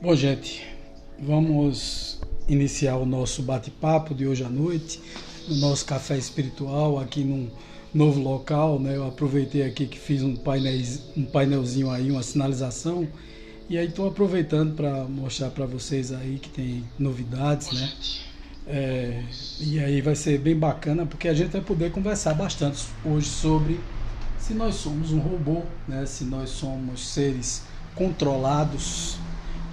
Bom, gente, vamos iniciar o nosso bate-papo de hoje à noite, no nosso café espiritual, aqui num novo local, né? Eu aproveitei aqui que fiz um painelzinho aí, uma sinalização, e aí estou aproveitando para mostrar para vocês aí que tem novidades, né? E aí vai ser bem bacana, porque a gente vai poder conversar bastante hoje sobre se nós somos um robô, né? Se nós somos seres controlados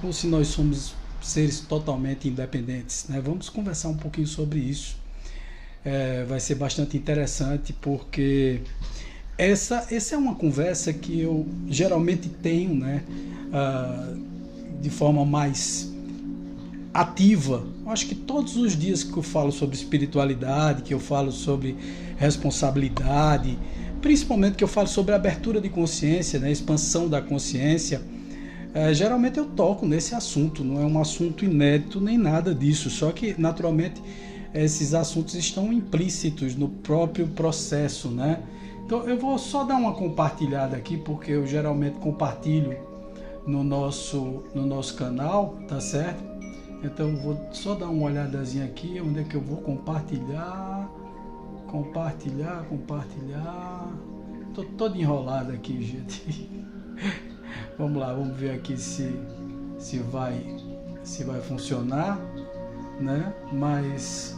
ou se nós somos seres totalmente independentes, né? Vamos conversar um pouquinho sobre isso. Vai ser bastante interessante porque essa é uma conversa que eu geralmente tenho, né? De forma mais ativa. Eu acho que todos os dias que eu falo sobre espiritualidade, que eu falo sobre responsabilidade, principalmente que eu falo sobre abertura de consciência, né? Expansão da consciência, geralmente eu toco nesse assunto. Não é um assunto inédito nem nada disso, só que naturalmente esses assuntos estão implícitos no próprio processo, né? Então eu vou só dar uma compartilhada aqui, porque eu geralmente compartilho no nosso canal, tá certo? Então eu vou só dar uma olhadazinha aqui, onde é que eu vou compartilhar. Tô todo enrolado aqui, gente. Vamos lá, vamos ver aqui se vai funcionar, né? Mas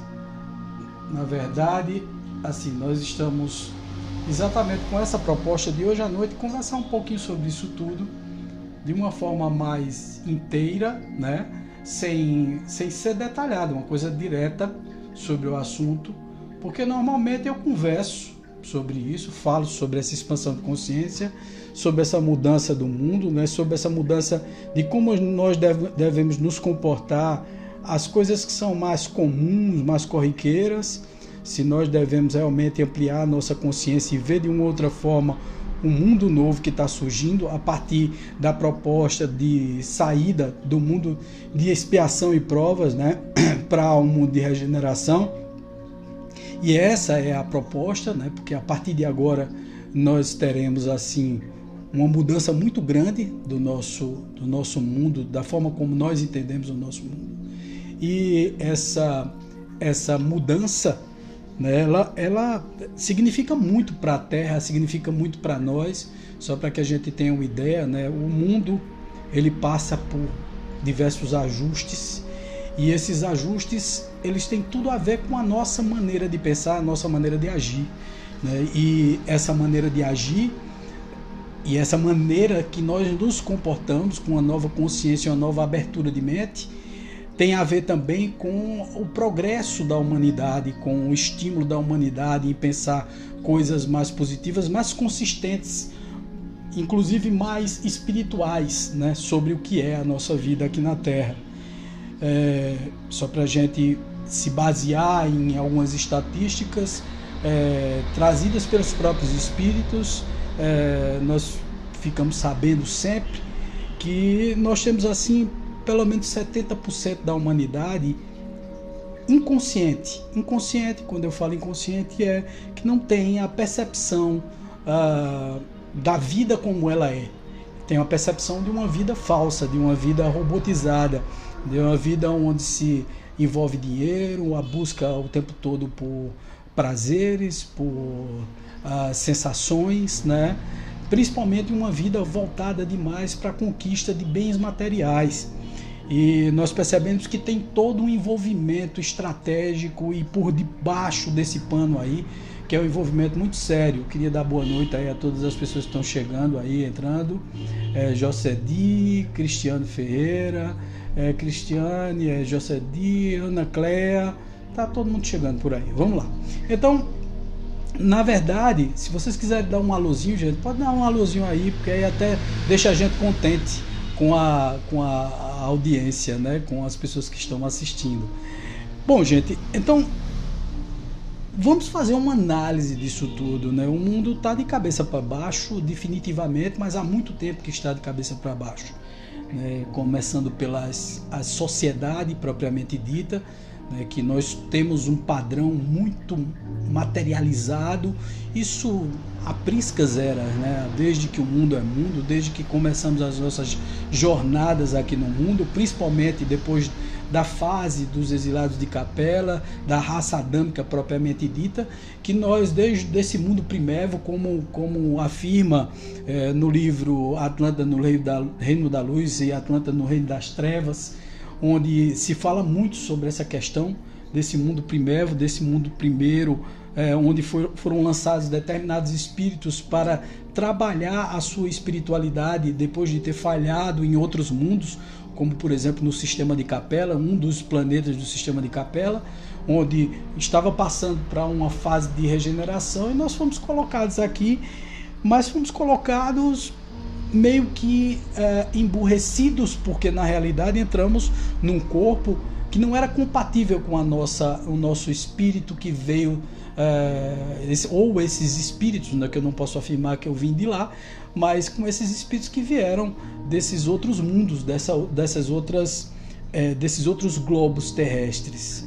na verdade, assim, nós estamos exatamente com essa proposta de hoje à noite conversar um pouquinho sobre isso tudo de uma forma mais inteira, né? Sem ser detalhado, uma coisa direta sobre o assunto, porque normalmente eu converso sobre isso, falo sobre essa expansão de consciência, sobre essa mudança do mundo, né? Sobre essa mudança de como nós devemos nos comportar, as coisas que são mais comuns, mais corriqueiras, se nós devemos realmente ampliar a nossa consciência e ver de uma outra forma um mundo novo que está surgindo a partir da proposta de saída do mundo de expiação e provas, né? Para um mundo de regeneração. E essa é a proposta, né? Porque a partir de agora nós teremos assim uma mudança muito grande do nosso mundo, da forma como nós entendemos o nosso mundo. E essa mudança, né, ela significa muito para a Terra, significa muito para nós. Só para que a gente tenha uma ideia, né, o mundo ele passa por diversos ajustes, e esses ajustes eles têm tudo a ver com a nossa maneira de pensar, a nossa maneira de agir, né? E essa maneira de agir e essa maneira que nós nos comportamos com uma nova consciência, uma nova abertura de mente, tem a ver também com o progresso da humanidade, com o estímulo da humanidade em pensar coisas mais positivas, mais consistentes, inclusive mais espirituais, né, sobre o que é a nossa vida aqui na Terra. Só para a gente se basear em algumas estatísticas trazidas pelos próprios espíritos, nós ficamos sabendo sempre que nós temos assim pelo menos 70% da humanidade inconsciente. Inconsciente, quando eu falo inconsciente, é que não tem a percepção da vida como ela é. Tem uma percepção de uma vida falsa, de uma vida robotizada, de uma vida onde se envolve dinheiro, a busca o tempo todo por prazeres, por sensações, né? Principalmente uma vida voltada demais para a conquista de bens materiais. E nós percebemos que tem todo um envolvimento estratégico e por debaixo desse pano aí, que é um envolvimento muito sério. Eu queria dar boa noite aí a todas as pessoas que estão chegando aí, entrando. Jocedi, Cristiano Ferreira, Cristiane, Jocedi, Ana Cléa, tá todo mundo chegando por aí. Vamos lá. Então, na verdade, se vocês quiserem dar um alôzinho, gente, pode dar um alôzinho aí, porque aí até deixa a gente contente com a audiência, né? Com as pessoas que estão assistindo. Bom, gente, então vamos fazer uma análise disso tudo, né? O mundo está de cabeça para baixo, definitivamente, mas há muito tempo que está de cabeça para baixo, né? Começando pela sociedade propriamente dita, né, que nós temos um padrão muito materializado, isso há priscas eras, né, desde que o mundo é mundo, desde que começamos as nossas jornadas aqui no mundo, principalmente depois da fase dos exilados de Capela, da raça adâmica propriamente dita, que nós, desde esse mundo primério, como afirma no livro Atlântida no Reino da Luz e Atlântida no Reino das Trevas, onde se fala muito sobre essa questão desse mundo primério, desse mundo primeiro, onde foram lançados determinados espíritos para trabalhar a sua espiritualidade depois de ter falhado em outros mundos, como por exemplo no sistema de Capela, um dos planetas do sistema de Capela, onde estava passando para uma fase de regeneração, e nós fomos colocados aqui, mas fomos colocados meio que emburrecidos, porque na realidade entramos num corpo que não era compatível com o nosso espírito que veio, ou esses espíritos, né, que eu não posso afirmar que eu vim de lá, mas com esses espíritos que vieram desses outros mundos, desses outros globos terrestres.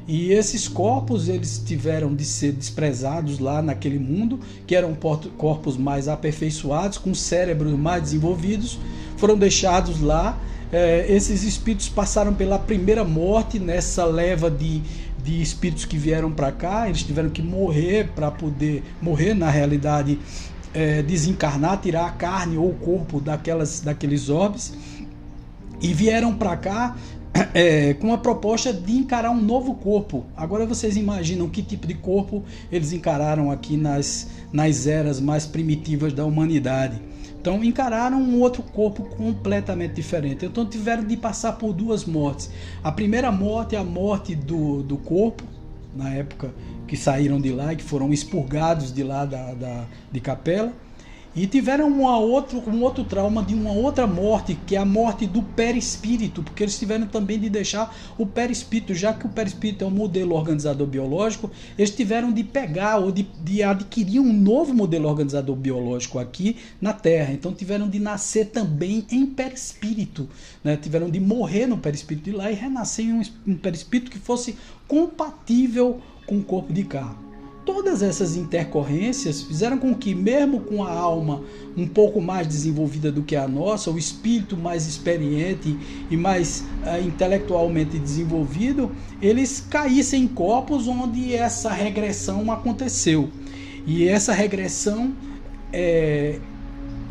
E esses corpos, eles tiveram de ser desprezados lá naquele mundo, que eram corpos mais aperfeiçoados, com cérebros mais desenvolvidos, foram deixados lá. Esses espíritos passaram pela primeira morte nessa leva de espíritos que vieram para cá. Eles tiveram que morrer para poder morrer, na realidade, desencarnar, tirar a carne ou o corpo daqueles orbes, e vieram para cá com a proposta de encarar um novo corpo. Agora vocês imaginam que tipo de corpo eles encararam aqui nas eras mais primitivas da humanidade. Então encararam um outro corpo completamente diferente. Então tiveram de passar por duas mortes. A primeira morte é a morte do corpo, na época que saíram de lá e que foram expurgados de lá de Capela. E tiveram um outro trauma de uma outra morte, que é a morte do perispírito, porque eles tiveram também de deixar o perispírito, já que o perispírito é um modelo organizador biológico, eles tiveram de pegar ou de adquirir um novo modelo organizador biológico aqui na Terra. Então tiveram de nascer também em perispírito, né? Tiveram de morrer no perispírito de lá e renascer em um perispírito que fosse compatível com o corpo de carne. Todas essas intercorrências fizeram com que, mesmo com a alma um pouco mais desenvolvida do que a nossa, o espírito mais experiente e mais intelectualmente desenvolvido, eles caíssem em corpos onde essa regressão aconteceu. E essa regressão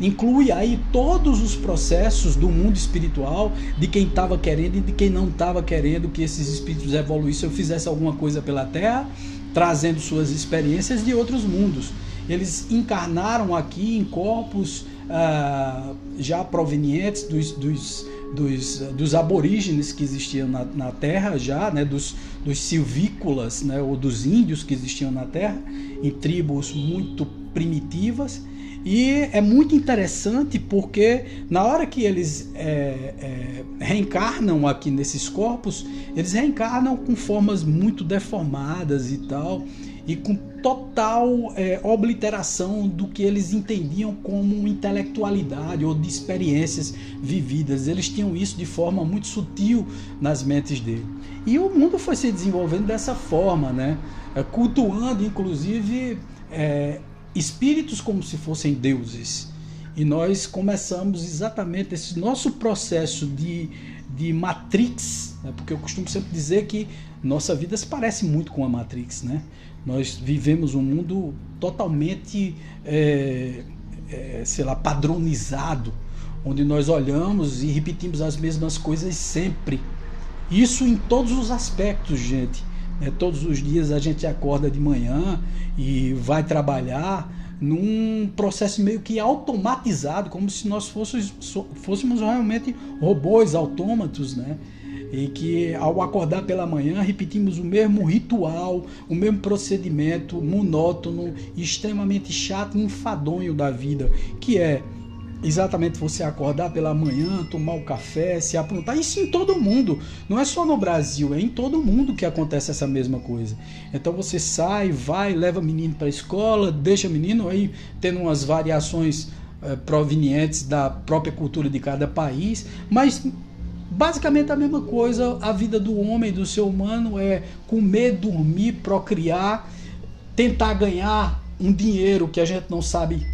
inclui aí todos os processos do mundo espiritual, de quem estava querendo e de quem não estava querendo que esses espíritos evoluíssem ou fizessem alguma coisa pela Terra, trazendo suas experiências de outros mundos. Eles encarnaram aqui em corpos já provenientes dos aborígenes que existiam na Terra, já, né, dos silvícolas, né, ou dos índios que existiam na Terra, em tribos muito primitivas. E é muito interessante porque na hora que eles reencarnam aqui nesses corpos, eles reencarnam com formas muito deformadas e tal, e com total obliteração do que eles entendiam como intelectualidade ou de experiências vividas. Eles tinham isso de forma muito sutil nas mentes dele. E o mundo foi se desenvolvendo dessa forma, né? Cultuando inclusive espíritos como se fossem deuses. E nós começamos exatamente esse nosso processo de Matrix, né? Porque eu costumo sempre dizer que nossa vida se parece muito com a Matrix, né? Nós vivemos um mundo totalmente padronizado, onde nós olhamos e repetimos as mesmas coisas sempre. Isso em todos os aspectos, gente. Todos os dias a gente acorda de manhã e vai trabalhar num processo meio que automatizado, como se nós fôssemos realmente robôs, autômatos, né? E que ao acordar pela manhã repetimos o mesmo ritual, o mesmo procedimento monótono, extremamente chato e enfadonho da vida, que é exatamente você acordar pela manhã, tomar o café, se aprontar. Isso em todo mundo, não é só no Brasil, é em todo mundo que acontece essa mesma coisa. Então você sai, vai, leva menino para a escola, deixa menino aí tendo umas variações provenientes da própria cultura de cada país, mas basicamente a mesma coisa. A vida do homem, do ser humano, é comer, dormir, procriar, tentar ganhar um dinheiro que a gente não sabe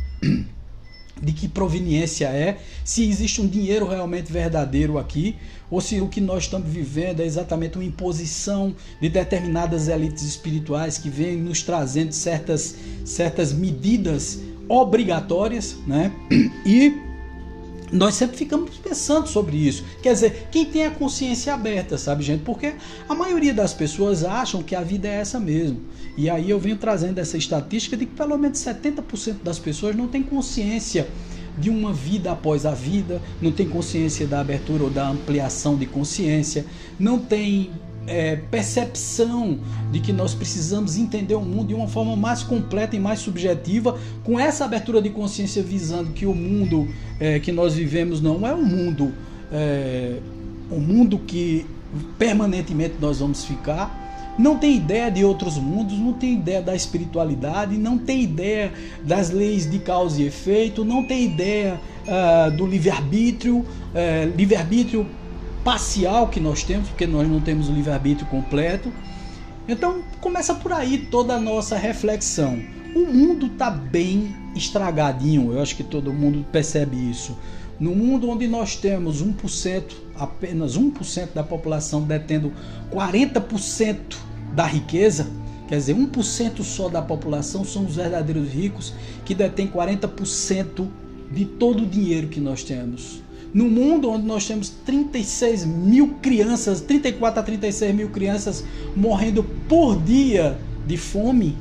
de que proveniência é, se existe um dinheiro realmente verdadeiro aqui, ou se o que nós estamos vivendo é exatamente uma imposição de determinadas elites espirituais que vêm nos trazendo certas medidas obrigatórias, né? E nós sempre ficamos pensando sobre isso. Quer dizer, quem tem a consciência aberta, sabe, gente? Porque a maioria das pessoas acham que a vida é essa mesmo. E aí eu venho trazendo essa estatística de que pelo menos 70% das pessoas não tem consciência de uma vida após a vida, não tem consciência da abertura ou da ampliação de consciência, não tem percepção de que nós precisamos entender o mundo de uma forma mais completa e mais subjetiva, com essa abertura de consciência visando que o mundo que nós vivemos não é um mundo que permanentemente nós vamos ficar. Não tem ideia de outros mundos, não tem ideia da espiritualidade, não tem ideia das leis de causa e efeito, não tem ideia do livre-arbítrio, livre-arbítrio parcial que nós temos, porque nós não temos o livre-arbítrio completo. Então começa por aí toda a nossa reflexão. O mundo está bem estragadinho, eu acho que todo mundo percebe isso. No mundo onde nós temos 1%, apenas 1% da população detendo 40% da riqueza, quer dizer, 1% só da população são os verdadeiros ricos, que detêm 40% de todo o dinheiro que nós temos. No mundo onde nós temos 36 mil crianças, 34 a 36 mil crianças morrendo por dia de fome,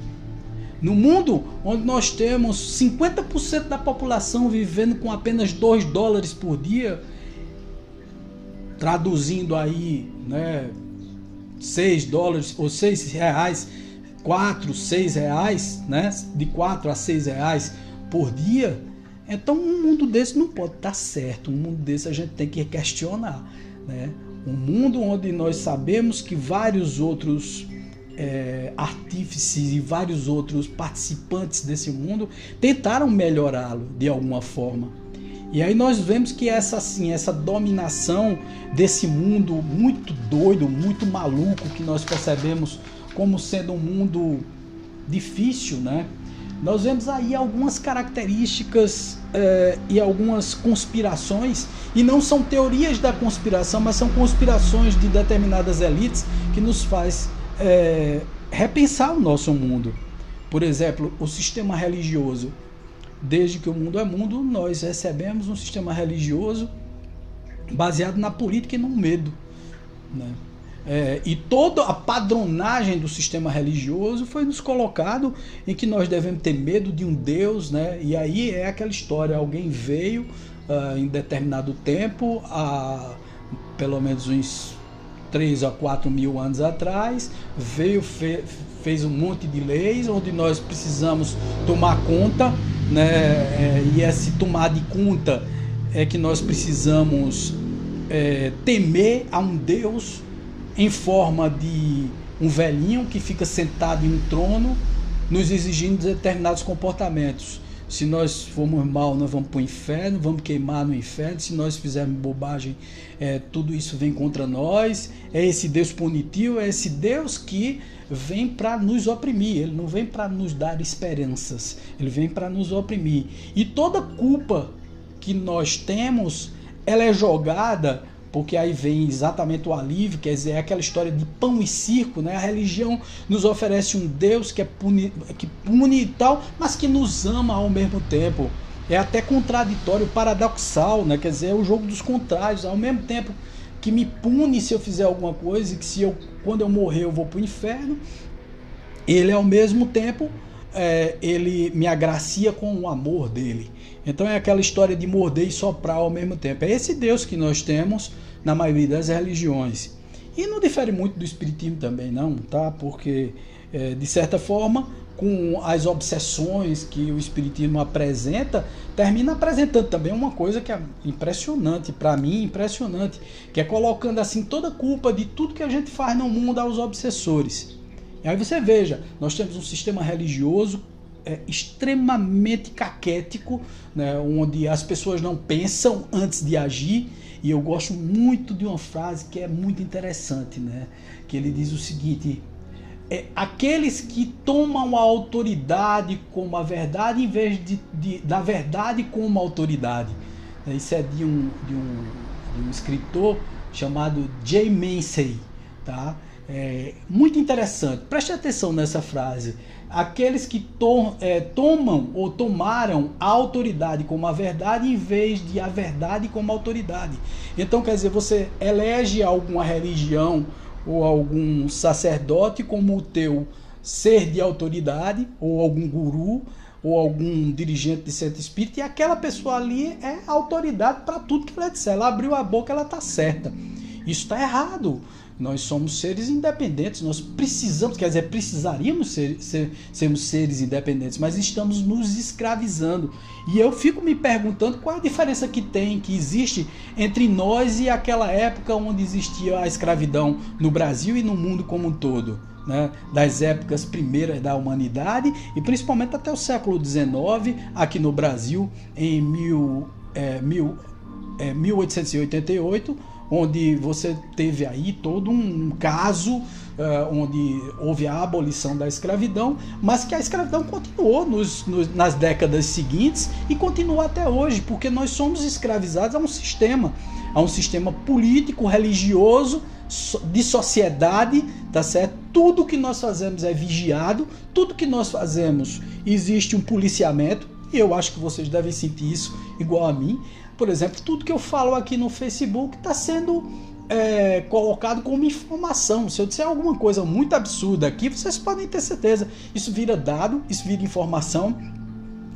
no mundo onde nós temos 50% da população vivendo com apenas $2 por dia, traduzindo aí, né, $6 ou R$6, 4, 6 reais, né, de 4 a 6 reais por dia. Então um mundo desse não pode estar certo, um mundo desse a gente tem que questionar, né? Um mundo onde nós sabemos que vários outros artífices e vários outros participantes desse mundo tentaram melhorá-lo de alguma forma. E aí nós vemos que essa dominação desse mundo muito doido, muito maluco, que nós percebemos como sendo um mundo difícil, né? Nós vemos aí algumas características e algumas conspirações, e não são teorias da conspiração, mas são conspirações de determinadas elites que nos faz repensar o nosso mundo. Por exemplo, o sistema religioso. Desde que o mundo é mundo, nós recebemos um sistema religioso baseado na política e no medo, né? E toda a padronagem do sistema religioso foi nos colocado em que nós devemos ter medo de um Deus, né? E aí é aquela história, alguém veio em determinado tempo, há pelo menos uns 3 a 4 mil anos atrás, veio, fez um monte de leis onde nós precisamos tomar conta, né? E esse tomar de conta é que nós precisamos temer a um Deus em forma de um velhinho que fica sentado em um trono, nos exigindo determinados comportamentos. Se nós formos mal, nós vamos para o inferno, vamos queimar no inferno. Se nós fizermos bobagem, tudo isso vem contra nós. É esse Deus punitivo, é esse Deus que vem para nos oprimir. Ele não vem para nos dar esperanças, ele vem para nos oprimir. E toda culpa que nós temos, ela é jogada, porque aí vem exatamente o alívio, quer dizer, é aquela história de pão e circo, né? A religião nos oferece um Deus que pune e tal, mas que nos ama ao mesmo tempo. É até contraditório, paradoxal, né? Quer dizer, é o jogo dos contrários. Ao mesmo tempo que me pune se eu fizer alguma coisa, e que quando eu morrer eu vou para o inferno, ele ao mesmo tempo ele me agracia com o amor dele. Então é aquela história de morder e soprar ao mesmo tempo. É esse Deus que nós temos na maioria das religiões. E não difere muito do espiritismo também, não, tá? Porque, de certa forma, com as obsessões que o espiritismo apresenta, termina apresentando também uma coisa que é impressionante, para mim, impressionante, que é colocando assim toda a culpa de tudo que a gente faz no mundo aos obsessores. E aí você veja, nós temos um sistema religioso extremamente caquético, né, onde as pessoas não pensam antes de agir. E eu gosto muito de uma frase que é muito interessante, né, que ele diz o seguinte: aqueles que tomam a autoridade como a verdade em vez da verdade como autoridade. Isso é de um escritor chamado Jay Mansey, tá? Muito interessante, preste atenção nessa frase. Aqueles que tomam ou tomaram a autoridade como a verdade em vez de a verdade como autoridade. Então, quer dizer, você elege alguma religião ou algum sacerdote como o teu ser de autoridade, ou algum guru, ou algum dirigente de centro espírita, e aquela pessoa ali é autoridade para tudo que ela disser. Ela abriu a boca, ela está certa. Isso está errado. Nós somos seres independentes, nós precisamos, quer dizer, precisaríamos sermos seres independentes, mas estamos nos escravizando. E eu fico me perguntando qual é a diferença que existe entre nós e aquela época onde existia a escravidão no Brasil e no mundo como um todo, né? Das épocas primeiras da humanidade e principalmente até o século XIX, aqui no Brasil, em 1888, onde você teve aí todo um caso onde houve a abolição da escravidão, mas que a escravidão continuou nas décadas seguintes e continua até hoje, porque nós somos escravizados a um sistema político, religioso, de sociedade, tá certo? Tudo que nós fazemos é vigiado, tudo que nós fazemos existe um policiamento, e eu acho que vocês devem sentir isso igual a mim. Por exemplo, tudo que eu falo aqui no Facebook está sendo colocado como informação. Se eu disser alguma coisa muito absurda aqui, vocês podem ter certeza. Isso vira dado, isso vira informação.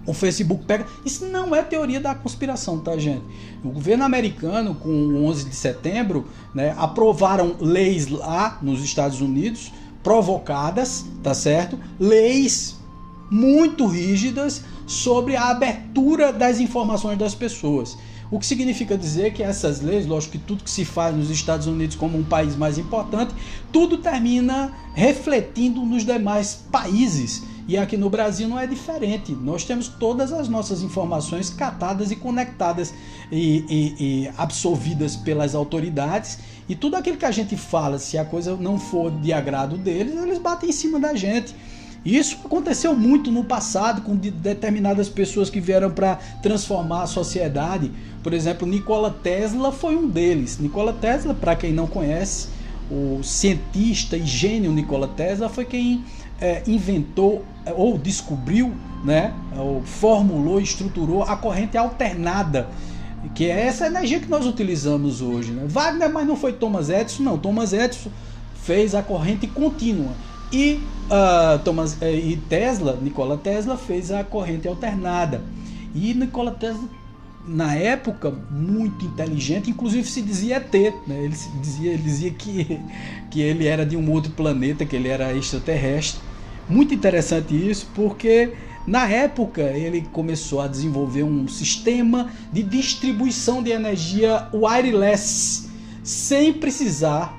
O Facebook pega. Isso não é teoria da conspiração, tá, gente? O governo americano, com o 11 de setembro, né, aprovaram leis lá nos Estados Unidos, provocadas, tá certo? Leis muito rígidas sobre a abertura das informações das pessoas. O que significa dizer que essas leis, lógico que tudo que se faz nos Estados Unidos como um país mais importante, tudo termina refletindo nos demais países. E aqui no Brasil não é diferente. Nós temos todas as nossas informações catadas e conectadas e absorvidas pelas autoridades. E tudo aquilo que a gente fala, se a coisa não for de agrado deles, eles batem em cima da gente. Isso aconteceu muito no passado com determinadas pessoas que vieram para transformar a sociedade. Por exemplo, Nikola Tesla foi um deles. Nikola Tesla, para quem não conhece, o cientista e gênio Nikola Tesla foi quem inventou ou descobriu, né, ou formulou, estruturou a corrente alternada, que é essa energia que nós utilizamos hoje, né? Wagner, mas não foi Thomas Edison, não. Thomas Edison fez a corrente contínua. E Nikola Tesla fez a corrente alternada. E Nikola Tesla, na época, muito inteligente, inclusive se dizia ET, né? Ele dizia que ele era de um outro planeta, que ele era extraterrestre. Muito interessante isso, porque na época ele começou a desenvolver um sistema de distribuição de energia wireless, sem precisar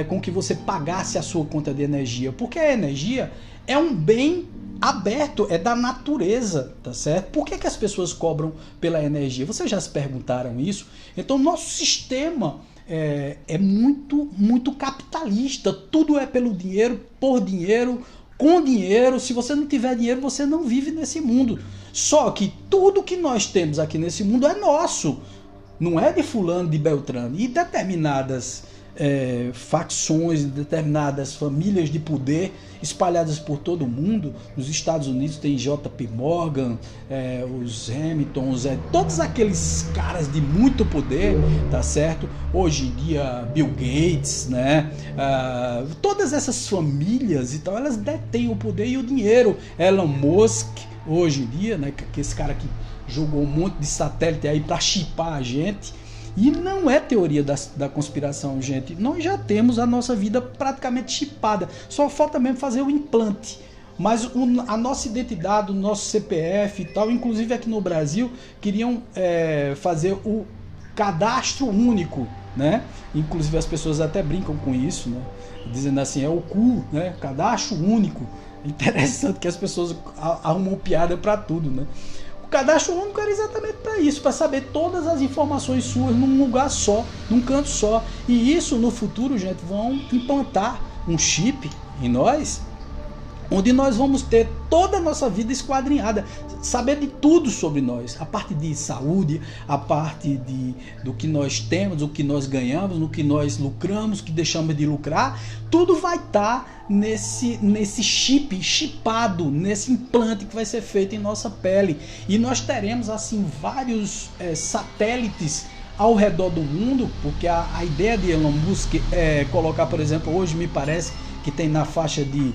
com que você pagasse a sua conta de energia, porque a energia é um bem aberto, é da natureza, tá certo? Por que as pessoas cobram pela energia? Vocês já se perguntaram isso? Então, nosso sistema é muito capitalista, tudo é pelo dinheiro, por dinheiro, com dinheiro. Se você não tiver dinheiro, você não vive nesse mundo. Só que tudo que nós temos aqui nesse mundo é nosso, não é de fulano, de Beltrano. E determinadas facções, determinadas famílias de poder espalhadas por todo o mundo. Nos Estados Unidos tem JP Morgan, os Hamiltons, todos aqueles caras de muito poder, tá certo? Hoje em dia Bill Gates, né? Todas essas famílias e tal, elas detêm o poder e o dinheiro. Elon Musk, hoje em dia, né? Que esse cara que jogou um monte de satélite aí para chipar a gente. E não é teoria da conspiração, gente. Nós já temos a nossa vida praticamente chipada. Só falta mesmo fazer o implante. Mas a nossa identidade, o nosso CPF e tal, inclusive aqui no Brasil, queriam fazer o cadastro único, né? Inclusive as pessoas até brincam com isso, né? Dizendo assim, é o CU, né? Cadastro único. Interessante que as pessoas arrumam piada para tudo, né? O cadastro único era exatamente para isso, para saber todas as informações suas num lugar só, num canto só. E isso no futuro, gente, vão implantar um chip em nós, onde nós vamos ter toda a nossa vida esquadrinhada, saber de tudo sobre nós, a parte de saúde, a parte do que nós temos, o que nós ganhamos, no que nós lucramos, que deixamos de lucrar, tudo vai estar nesse chipado, nesse implante que vai ser feito em nossa pele. E nós teremos assim vários satélites ao redor do mundo, porque a ideia de Elon Musk é colocar, por exemplo, hoje me parece que tem na faixa de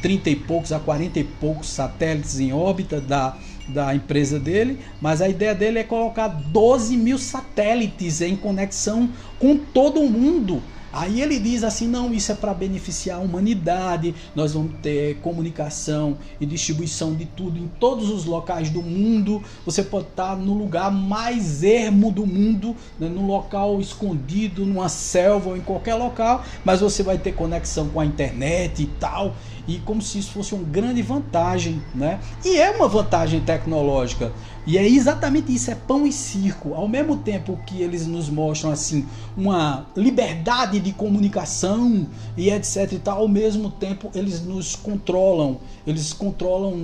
30 e poucos a 40 e poucos satélites em órbita da empresa dele, mas a ideia dele é colocar 12 mil satélites em conexão com todo o mundo. Aí ele diz assim, não, isso é para beneficiar a humanidade, nós vamos ter comunicação e distribuição de tudo em todos os locais do mundo, você pode estar no lugar mais ermo do mundo, né, num local escondido, numa selva ou em qualquer local, mas você vai ter conexão com a internet e tal, e como se isso fosse uma grande vantagem, né? E é uma vantagem tecnológica, e é exatamente isso, é pão e circo. Ao mesmo tempo que eles nos mostram assim uma liberdade de comunicação e etc e tal, ao mesmo tempo eles nos controlam, eles controlam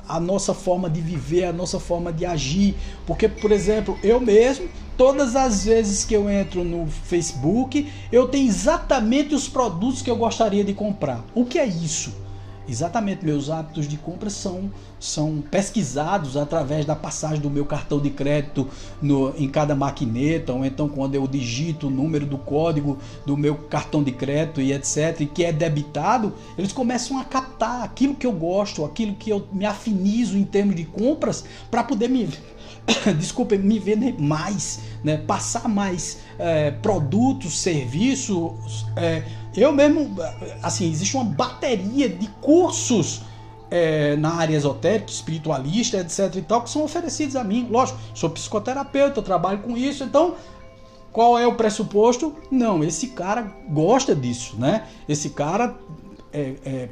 a nossa forma de viver, a nossa forma de agir. Porque, por exemplo, eu mesmo, todas as vezes que eu entro no Facebook, eu tenho exatamente os produtos que eu gostaria de comprar. O que é isso? Exatamente, meus hábitos de compra são pesquisados através da passagem do meu cartão de crédito em cada maquineta, ou então quando eu digito o número do código do meu cartão de crédito e etc, e que é debitado, eles começam a captar aquilo que eu gosto, aquilo que eu me afinizo em termos de compras, para poder me vender mais, né? Passar mais produtos, serviços. Eu mesmo, assim, existe uma bateria de cursos na área esotérica, espiritualista, etc e tal, que são oferecidos a mim. Lógico, sou psicoterapeuta, eu trabalho com isso, então qual é o pressuposto? Não, esse cara gosta disso, né? Esse cara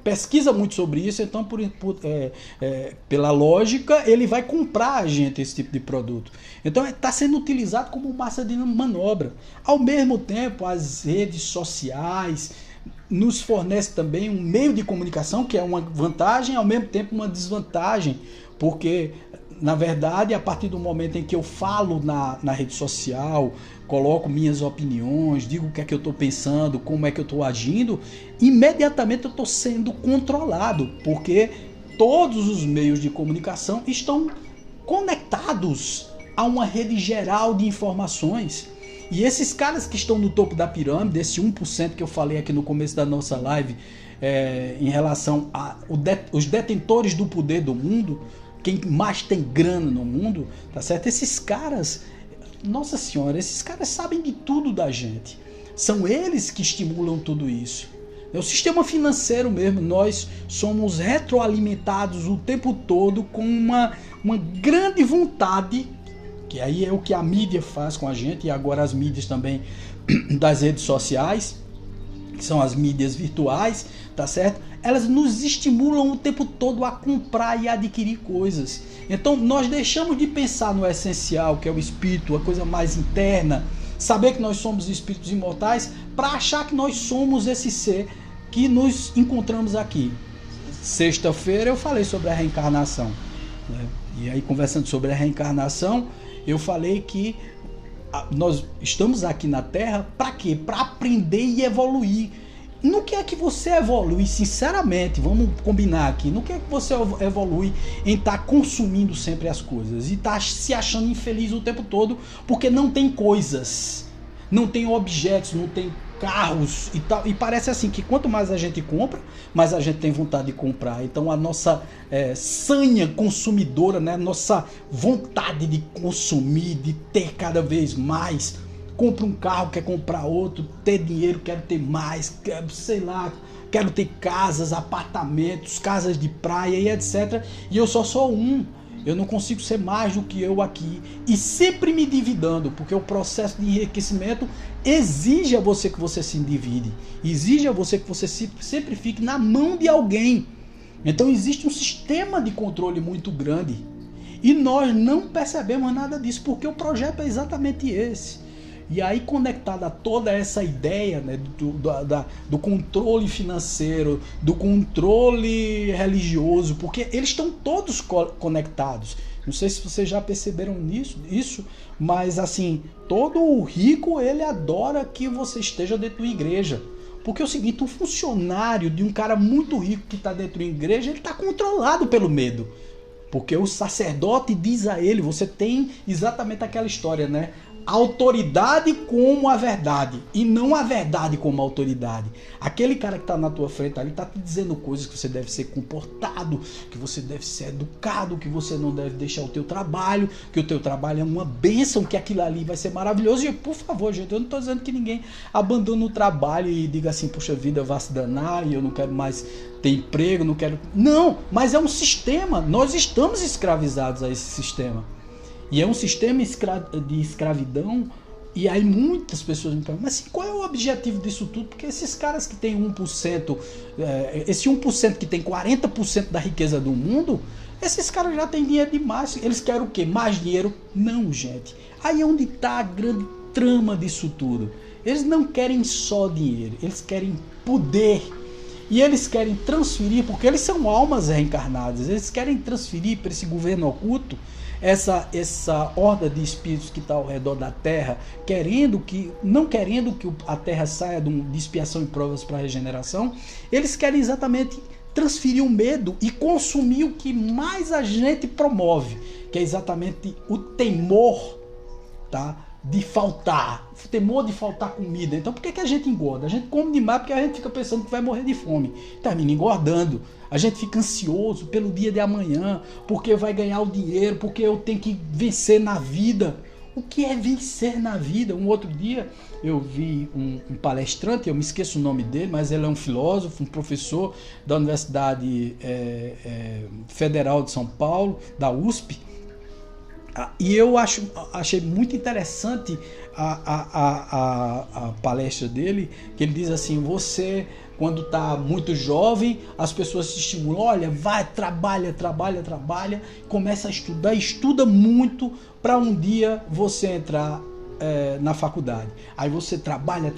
pesquisa muito sobre isso, então pela lógica ele vai comprar a gente esse tipo de produto. Então está sendo utilizado como massa de manobra. Ao mesmo tempo, as redes sociais nos fornecem também um meio de comunicação que é uma vantagem, ao mesmo tempo uma desvantagem, porque na verdade, a partir do momento em que eu falo na rede social, coloco minhas opiniões, digo o que é que eu estou pensando, como é que eu estou agindo, imediatamente eu estou sendo controlado, porque todos os meios de comunicação estão conectados a uma rede geral de informações. E esses caras que estão no topo da pirâmide, esse 1% que eu falei aqui no começo da nossa live, em relação aos detentores do poder do mundo, quem mais tem grana no mundo, tá certo? Esses caras, nossa senhora, esses caras sabem de tudo da gente. São eles que estimulam tudo isso. É o sistema financeiro mesmo, nós somos retroalimentados o tempo todo com uma grande vontade, que aí é o que a mídia faz com a gente, e agora as mídias também das redes sociais, que são as mídias virtuais, tá certo? Elas nos estimulam o tempo todo a comprar e adquirir coisas. Então nós deixamos de pensar no essencial, que é o espírito, a coisa mais interna, saber que nós somos espíritos imortais, para achar que nós somos esse ser que nos encontramos aqui. Sexta-feira eu falei sobre a reencarnação, né? E aí, conversando sobre a reencarnação, eu falei que nós estamos aqui na Terra para quê? Para aprender e evoluir. No que é que você evolui, sinceramente, vamos combinar aqui, no que é que você evolui em estar consumindo sempre as coisas e estar se achando infeliz o tempo todo porque não tem coisas, não tem objetos, não tem carros e tal, e parece assim que quanto mais a gente compra, mais a gente tem vontade de comprar. Então a nossa sanha consumidora, né, nossa vontade de consumir, de ter cada vez mais, compra um carro, quer comprar outro, ter dinheiro, quero ter mais, sei lá, quero ter casas, apartamentos, casas de praia e etc. E eu só sou eu não consigo ser mais do que eu aqui, e sempre me endividando, porque o processo de enriquecimento exige a você que você se endivide, exige a você que você sempre fique na mão de alguém, Então existe um sistema de controle muito grande e nós não percebemos nada disso, porque o projeto é exatamente esse. E aí, conectado a toda essa ideia, né, do controle financeiro, do controle religioso, porque eles estão todos conectados. Não sei se vocês já perceberam isso, mas assim, todo rico, ele adora que você esteja dentro da igreja. Porque é o seguinte, um funcionário de um cara muito rico que está dentro da igreja, ele está controlado pelo medo. Porque o sacerdote diz a ele, você tem exatamente aquela história, né? A autoridade como a verdade e não a verdade como a autoridade. Aquele cara que está na tua frente ali está te dizendo coisas que você deve ser comportado, que você deve ser educado, que você não deve deixar o teu trabalho, que o teu trabalho é uma bênção, que aquilo ali vai ser maravilhoso. E por favor, gente, eu não estou dizendo que ninguém abandone o trabalho e diga assim, puxa vida, vá se danar e eu não quero mais ter emprego, não quero... Não, mas é um sistema, nós estamos escravizados a esse sistema. E é um sistema de escravidão. E aí muitas pessoas me perguntam, mas assim, qual é o objetivo disso tudo? Porque esses caras que tem 1%, esse 1% que tem 40% da riqueza do mundo, esses caras já têm dinheiro demais. Eles querem o quê? Mais dinheiro? Não, gente. Aí é onde está a grande trama disso tudo. Eles não querem só dinheiro, eles querem poder. E eles querem transferir, porque eles são almas reencarnadas, eles querem transferir para esse governo oculto essa horda de espíritos que está ao redor da Terra, não querendo que a Terra saia de expiação e provas para a regeneração. Eles querem exatamente transferir o medo e consumir o que mais a gente promove, que é exatamente o temor, tá? De faltar, o temor de faltar comida. Então por que a gente engorda? A gente come demais porque a gente fica pensando que vai morrer de fome, termina engordando. A gente fica ansioso pelo dia de amanhã, porque vai ganhar o dinheiro, porque eu tenho que vencer na vida. O que é vencer na vida? Um outro dia eu vi um palestrante, eu me esqueço o nome dele, mas ele é um filósofo, um professor da Universidade Federal de São Paulo, da USP. E eu achei muito interessante a palestra dele, que ele diz assim, você, quando está muito jovem, as pessoas se estimulam, olha, vai, trabalha, começa a estudar, estuda muito para um dia você entrar na faculdade. Aí você trabalha,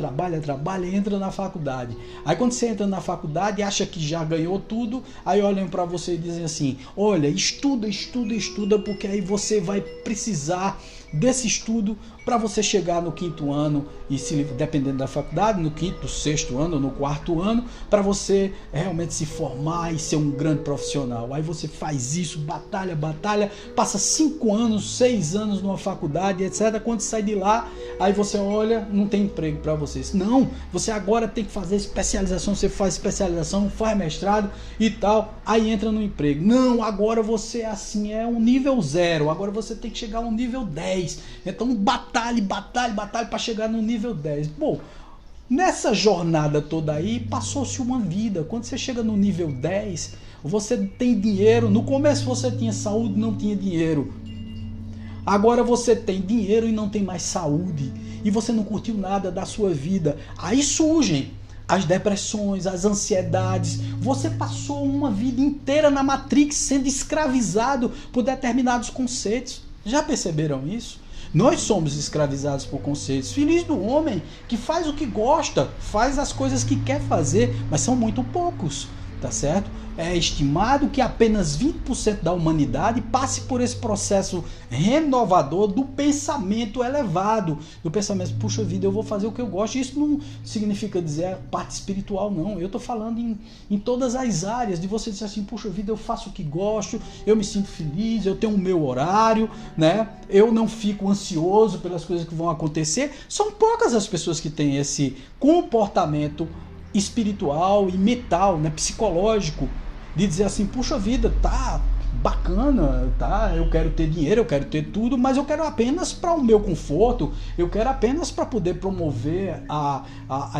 entra na faculdade. Aí quando você entra na faculdade, acha que já ganhou tudo, aí olham para você e dizem assim, olha, estuda, porque aí você vai precisar desse estudo para você chegar no 5º ano e, se dependendo da faculdade, no 5º, 6º ano ou no 4º ano, para você realmente se formar e ser um grande profissional. Aí você faz isso, batalha, passa 5 anos, 6 anos numa faculdade, etc. Quando sai de lá, aí você olha, não tem emprego para vocês. Não, você agora tem que fazer especialização, você faz especialização, faz mestrado e tal, aí entra no emprego. Não, agora você assim é um nível 0, agora você tem que chegar a um nível 10. Então batalhe para chegar no nível 10. Bom, nessa jornada toda aí, passou-se uma vida. Quando você chega no nível 10, você tem dinheiro. No começo você tinha saúde, não tinha dinheiro. Agora você tem dinheiro e não tem mais saúde. E você não curtiu nada da sua vida. Aí surgem as depressões, as ansiedades. Você passou uma vida inteira na Matrix sendo escravizado por determinados conceitos. Já perceberam isso? Nós somos escravizados por conceitos. Feliz do homem que faz o que gosta, faz as coisas que quer fazer, mas são muito poucos, tá certo? É estimado que apenas 20% da humanidade passe por esse processo renovador do pensamento elevado, do pensamento, puxa vida, eu vou fazer o que eu gosto. Isso não significa dizer parte espiritual, não. Eu estou falando em todas as áreas, de você dizer assim, puxa vida, eu faço o que gosto, eu me sinto feliz, eu tenho o meu horário, né? Eu não fico ansioso pelas coisas que vão acontecer. São poucas as pessoas que têm esse comportamento espiritual e mental, né, psicológico, de dizer assim, puxa vida, tá bacana, tá? Eu quero ter dinheiro, eu quero ter tudo, mas eu quero apenas para o meu conforto, eu quero apenas para poder promover a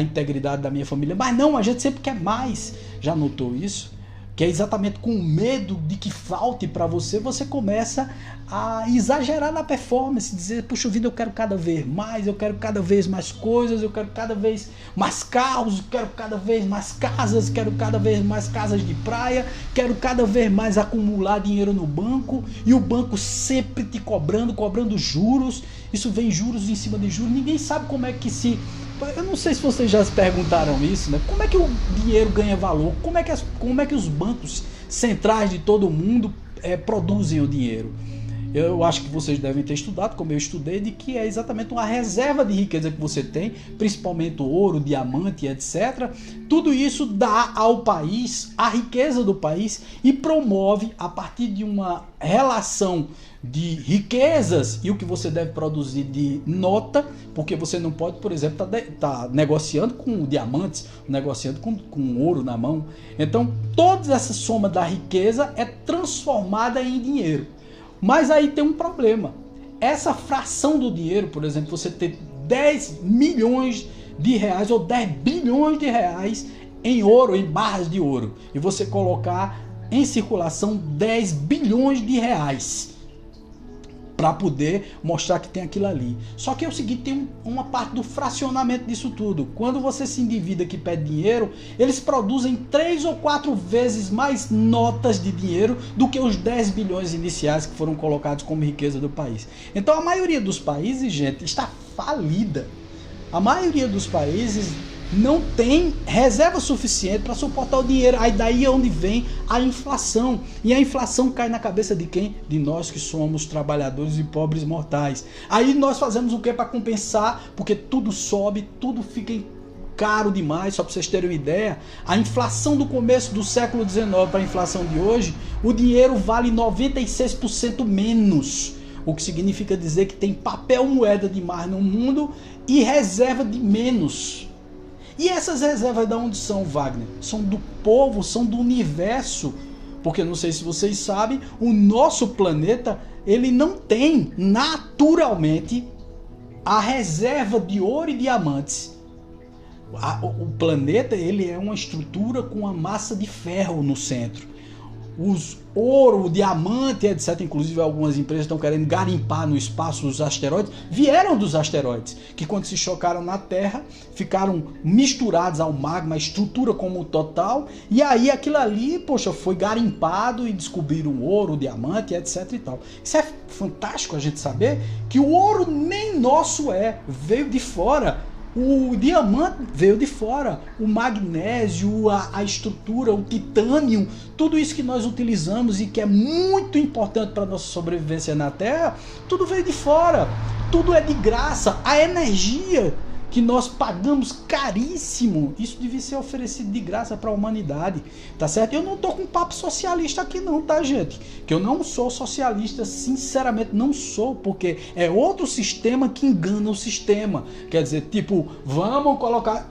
integridade da minha família. Mas não, a gente sempre quer mais. Já notou isso? que é exatamente com medo de que falte para você, você começa a exagerar na performance, dizer, puxa vida, eu quero cada vez mais, eu quero cada vez mais coisas, eu quero cada vez mais carros, eu quero cada vez mais casas, quero cada vez mais casas de praia, quero cada vez mais acumular dinheiro no banco, e o banco sempre te cobrando juros, isso vem juros em cima de juros, ninguém sabe como é que se... Eu não sei se vocês já se perguntaram isso, né? Como é que o dinheiro ganha valor? Como é que os bancos centrais de todo mundo produzem o dinheiro? Eu acho que vocês devem ter estudado, como eu estudei, de que é exatamente uma reserva de riqueza que você tem, principalmente ouro, diamante, etc. Tudo isso dá ao país a riqueza do país e promove, a partir de uma relação de riquezas e o que você deve produzir de nota, porque você não pode, por exemplo, tá negociando com diamantes, negociando com ouro na mão. Então, toda essa soma da riqueza é transformada em dinheiro. Mas aí tem um problema. Essa fração do dinheiro, por exemplo, você ter 10 milhões de reais ou 10 bilhões de reais em ouro, em barras de ouro, e você colocar em circulação 10 bilhões de reais para poder mostrar que tem aquilo ali. Só que é o seguinte, tem uma parte do fracionamento disso tudo. Quando você se endivida que pede dinheiro, eles produzem 3 ou 4 vezes mais notas de dinheiro do que os 10 bilhões iniciais que foram colocados como riqueza do país. Então a maioria dos países, gente, está falida. A maioria dos países não tem reserva suficiente para suportar o dinheiro. Aí daí é onde vem a inflação. E a inflação cai na cabeça de quem? De nós que somos trabalhadores e pobres mortais. Aí nós fazemos o que para compensar? Porque tudo sobe, tudo fica caro demais. Só para vocês terem uma ideia, a inflação do começo do século XIX para a inflação de hoje, o dinheiro vale 96% menos. O que significa dizer que tem papel moeda demais no mundo e reserva de menos. E essas reservas de onde são, Wagner? São do povo, são do universo. Porque não sei se vocês sabem, o nosso planeta, ele não tem naturalmente a reserva de ouro e diamantes. O planeta, ele é uma estrutura com uma massa de ferro no centro. Os ouro, o diamante, etc. Inclusive algumas empresas estão querendo garimpar no espaço os asteroides. Vieram dos asteroides, que quando se chocaram na Terra, ficaram misturados ao magma, a estrutura como total. E aí aquilo ali, poxa, foi garimpado e descobriram ouro, diamante, etc. e tal. Isso é fantástico a gente saber que o ouro nem nosso veio de fora. O diamante veio de fora, o magnésio, a estrutura, o titânio, tudo isso que nós utilizamos e que é muito importante para a nossa sobrevivência na Terra, tudo veio de fora, tudo é de graça. A energia que nós pagamos caríssimo, isso devia ser oferecido de graça para a humanidade, tá certo? Eu não tô com papo socialista aqui não, tá, gente? Que eu não sou socialista, sinceramente não sou, porque é outro sistema que engana o sistema. Quer dizer, tipo, vamos colocar...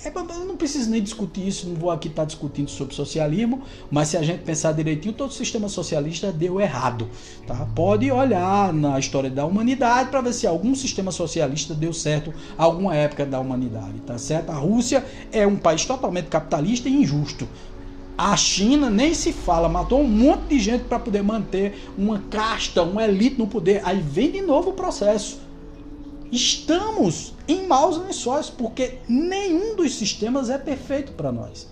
Eu não preciso nem discutir isso, não vou aqui estar discutindo sobre socialismo, mas se a gente pensar direitinho, todo sistema socialista deu errado, tá? Pode olhar na história da humanidade para ver se algum sistema socialista deu certo em alguma época da humanidade, tá certo? A Rússia é um país totalmente capitalista e injusto. A China nem se fala, matou um monte de gente para poder manter uma casta, uma elite no poder. Aí vem de novo o processo. Estamos em maus lençóis, porque nenhum dos sistemas é perfeito para nós.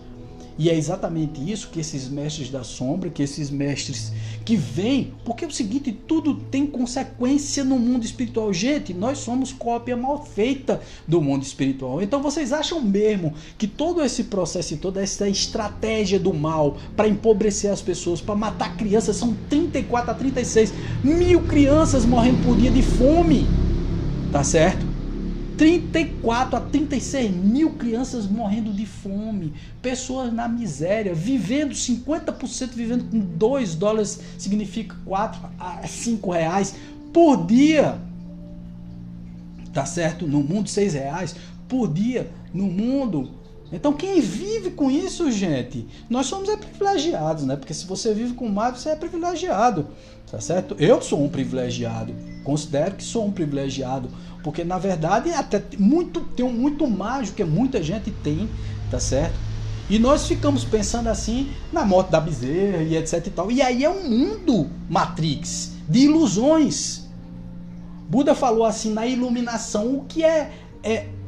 E é exatamente isso que esses mestres da sombra, que esses mestres que vêm, porque é o seguinte, tudo tem consequência no mundo espiritual. Gente, nós somos cópia mal feita do mundo espiritual. Então vocês acham mesmo que todo esse processo e toda essa estratégia do mal para empobrecer as pessoas, para matar crianças, são 34 a 36 mil crianças morrendo por dia de fome, tá certo? 34 a 36 mil crianças morrendo de fome, pessoas na miséria, vivendo 50% vivendo com $2, significa 4 a 5 reais por dia, tá certo? No mundo, 6 reais por dia no mundo. Então quem vive com isso, gente, nós somos privilegiados, né? Porque se você vive com mais, você é privilegiado, tá certo? Eu sou um privilegiado, considero que sou um privilegiado, porque na verdade até tenho muito mais do que muita gente tem, tá certo? E nós ficamos pensando assim na morte da Bezerra e etc e tal. E aí é um mundo Matrix de ilusões. Buda falou assim na iluminação. O que é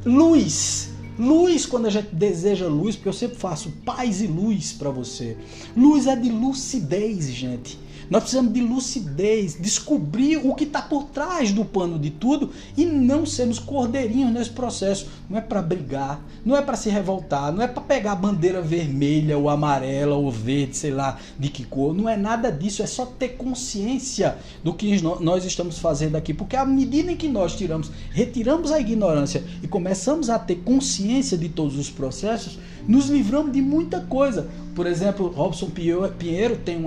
luz? Luz, quando a gente deseja luz, porque eu sempre faço paz e luz para você. Luz é de lucidez, gente. Nós precisamos de lucidez, descobrir o que está por trás do pano de tudo e não sermos cordeirinhos nesse processo. Não é para brigar, não é para se revoltar, não é para pegar a bandeira vermelha ou amarela ou verde, sei lá de que cor. Não é nada disso, é só ter consciência do que nós estamos fazendo aqui. Porque à medida em que nós retiramos a ignorância e começamos a ter consciência de todos os processos, nos livramos de muita coisa. Por exemplo, Robson Pinheiro tem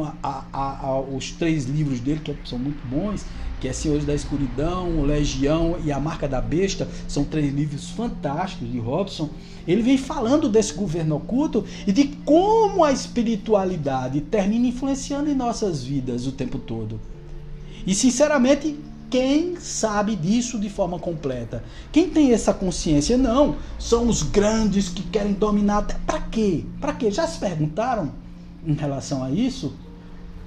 os 3 livros dele que são muito bons, que é Senhores da Escuridão, Legião e A Marca da Besta. São 3 livros fantásticos de Robson. Ele vem falando desse governo oculto e de como a espiritualidade termina influenciando em nossas vidas o tempo todo. E sinceramente, quem sabe disso de forma completa? Quem tem essa consciência? Não, são os grandes que querem dominar. Para quê? Para quê? Já se perguntaram em relação a isso?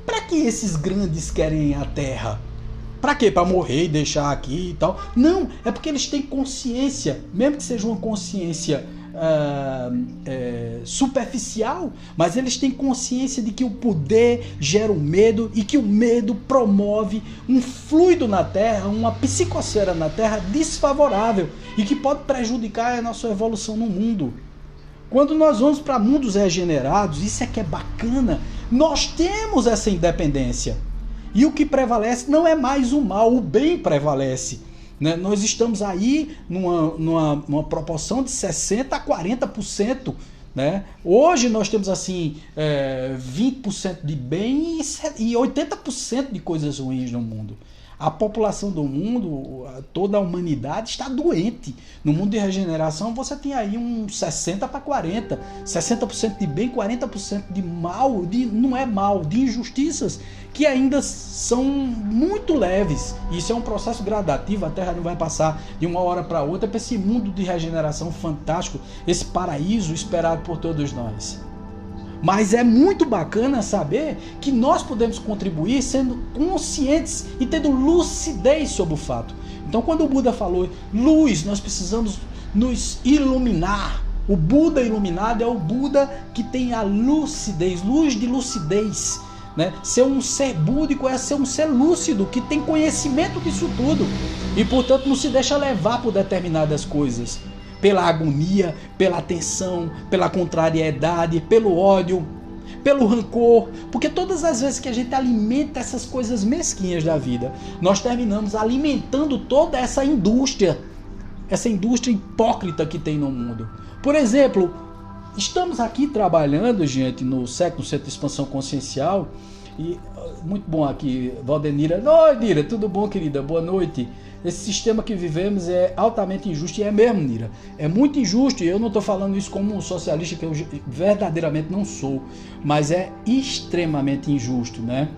Para que esses grandes querem a Terra? Para quê? Para morrer e deixar aqui e tal? Não, é porque eles têm consciência, mesmo que seja uma consciência superficial, mas eles têm consciência de que o poder gera o medo e que o medo promove um fluido na Terra, uma psicosfera na Terra desfavorável e que pode prejudicar a nossa evolução no mundo. Quando nós vamos para mundos regenerados, isso é que é bacana, nós temos essa independência e o que prevalece não é mais o mal, o bem prevalece. Nós estamos aí numa proporção de 60% a 40%. Né? Hoje nós temos assim 20% de bem e 80% de coisas ruins no mundo. A população do mundo, toda a humanidade está doente. No mundo de regeneração você tem aí uns 60 para 40. 60% de bem, 40% de mal, não é mal, de injustiças que ainda são muito leves. Isso é um processo gradativo, a Terra não vai passar de uma hora para outra para esse mundo de regeneração fantástico, esse paraíso esperado por todos nós. Mas é muito bacana saber que nós podemos contribuir sendo conscientes e tendo lucidez sobre o fato. Então, quando o Buda falou luz, nós precisamos nos iluminar. O Buda iluminado é o Buda que tem a lucidez, luz de lucidez. Né? Ser um ser búdico é ser um ser lúcido, que tem conhecimento disso tudo. E, portanto, não se deixa levar por determinadas coisas. Pela agonia, pela tensão, pela contrariedade, pelo ódio, pelo rancor, porque todas as vezes que a gente alimenta essas coisas mesquinhas da vida, nós terminamos alimentando toda essa indústria hipócrita que tem no mundo. Por exemplo, estamos aqui trabalhando, gente, no século Centro de Expansão Consciencial, e muito bom aqui, Valdenira. Oi, Nira, tudo bom, querida? Boa noite. Esse sistema que vivemos é altamente injusto, e é mesmo, Nira. É muito injusto, e eu não estou falando isso como um socialista, que eu verdadeiramente não sou, mas é extremamente injusto, né?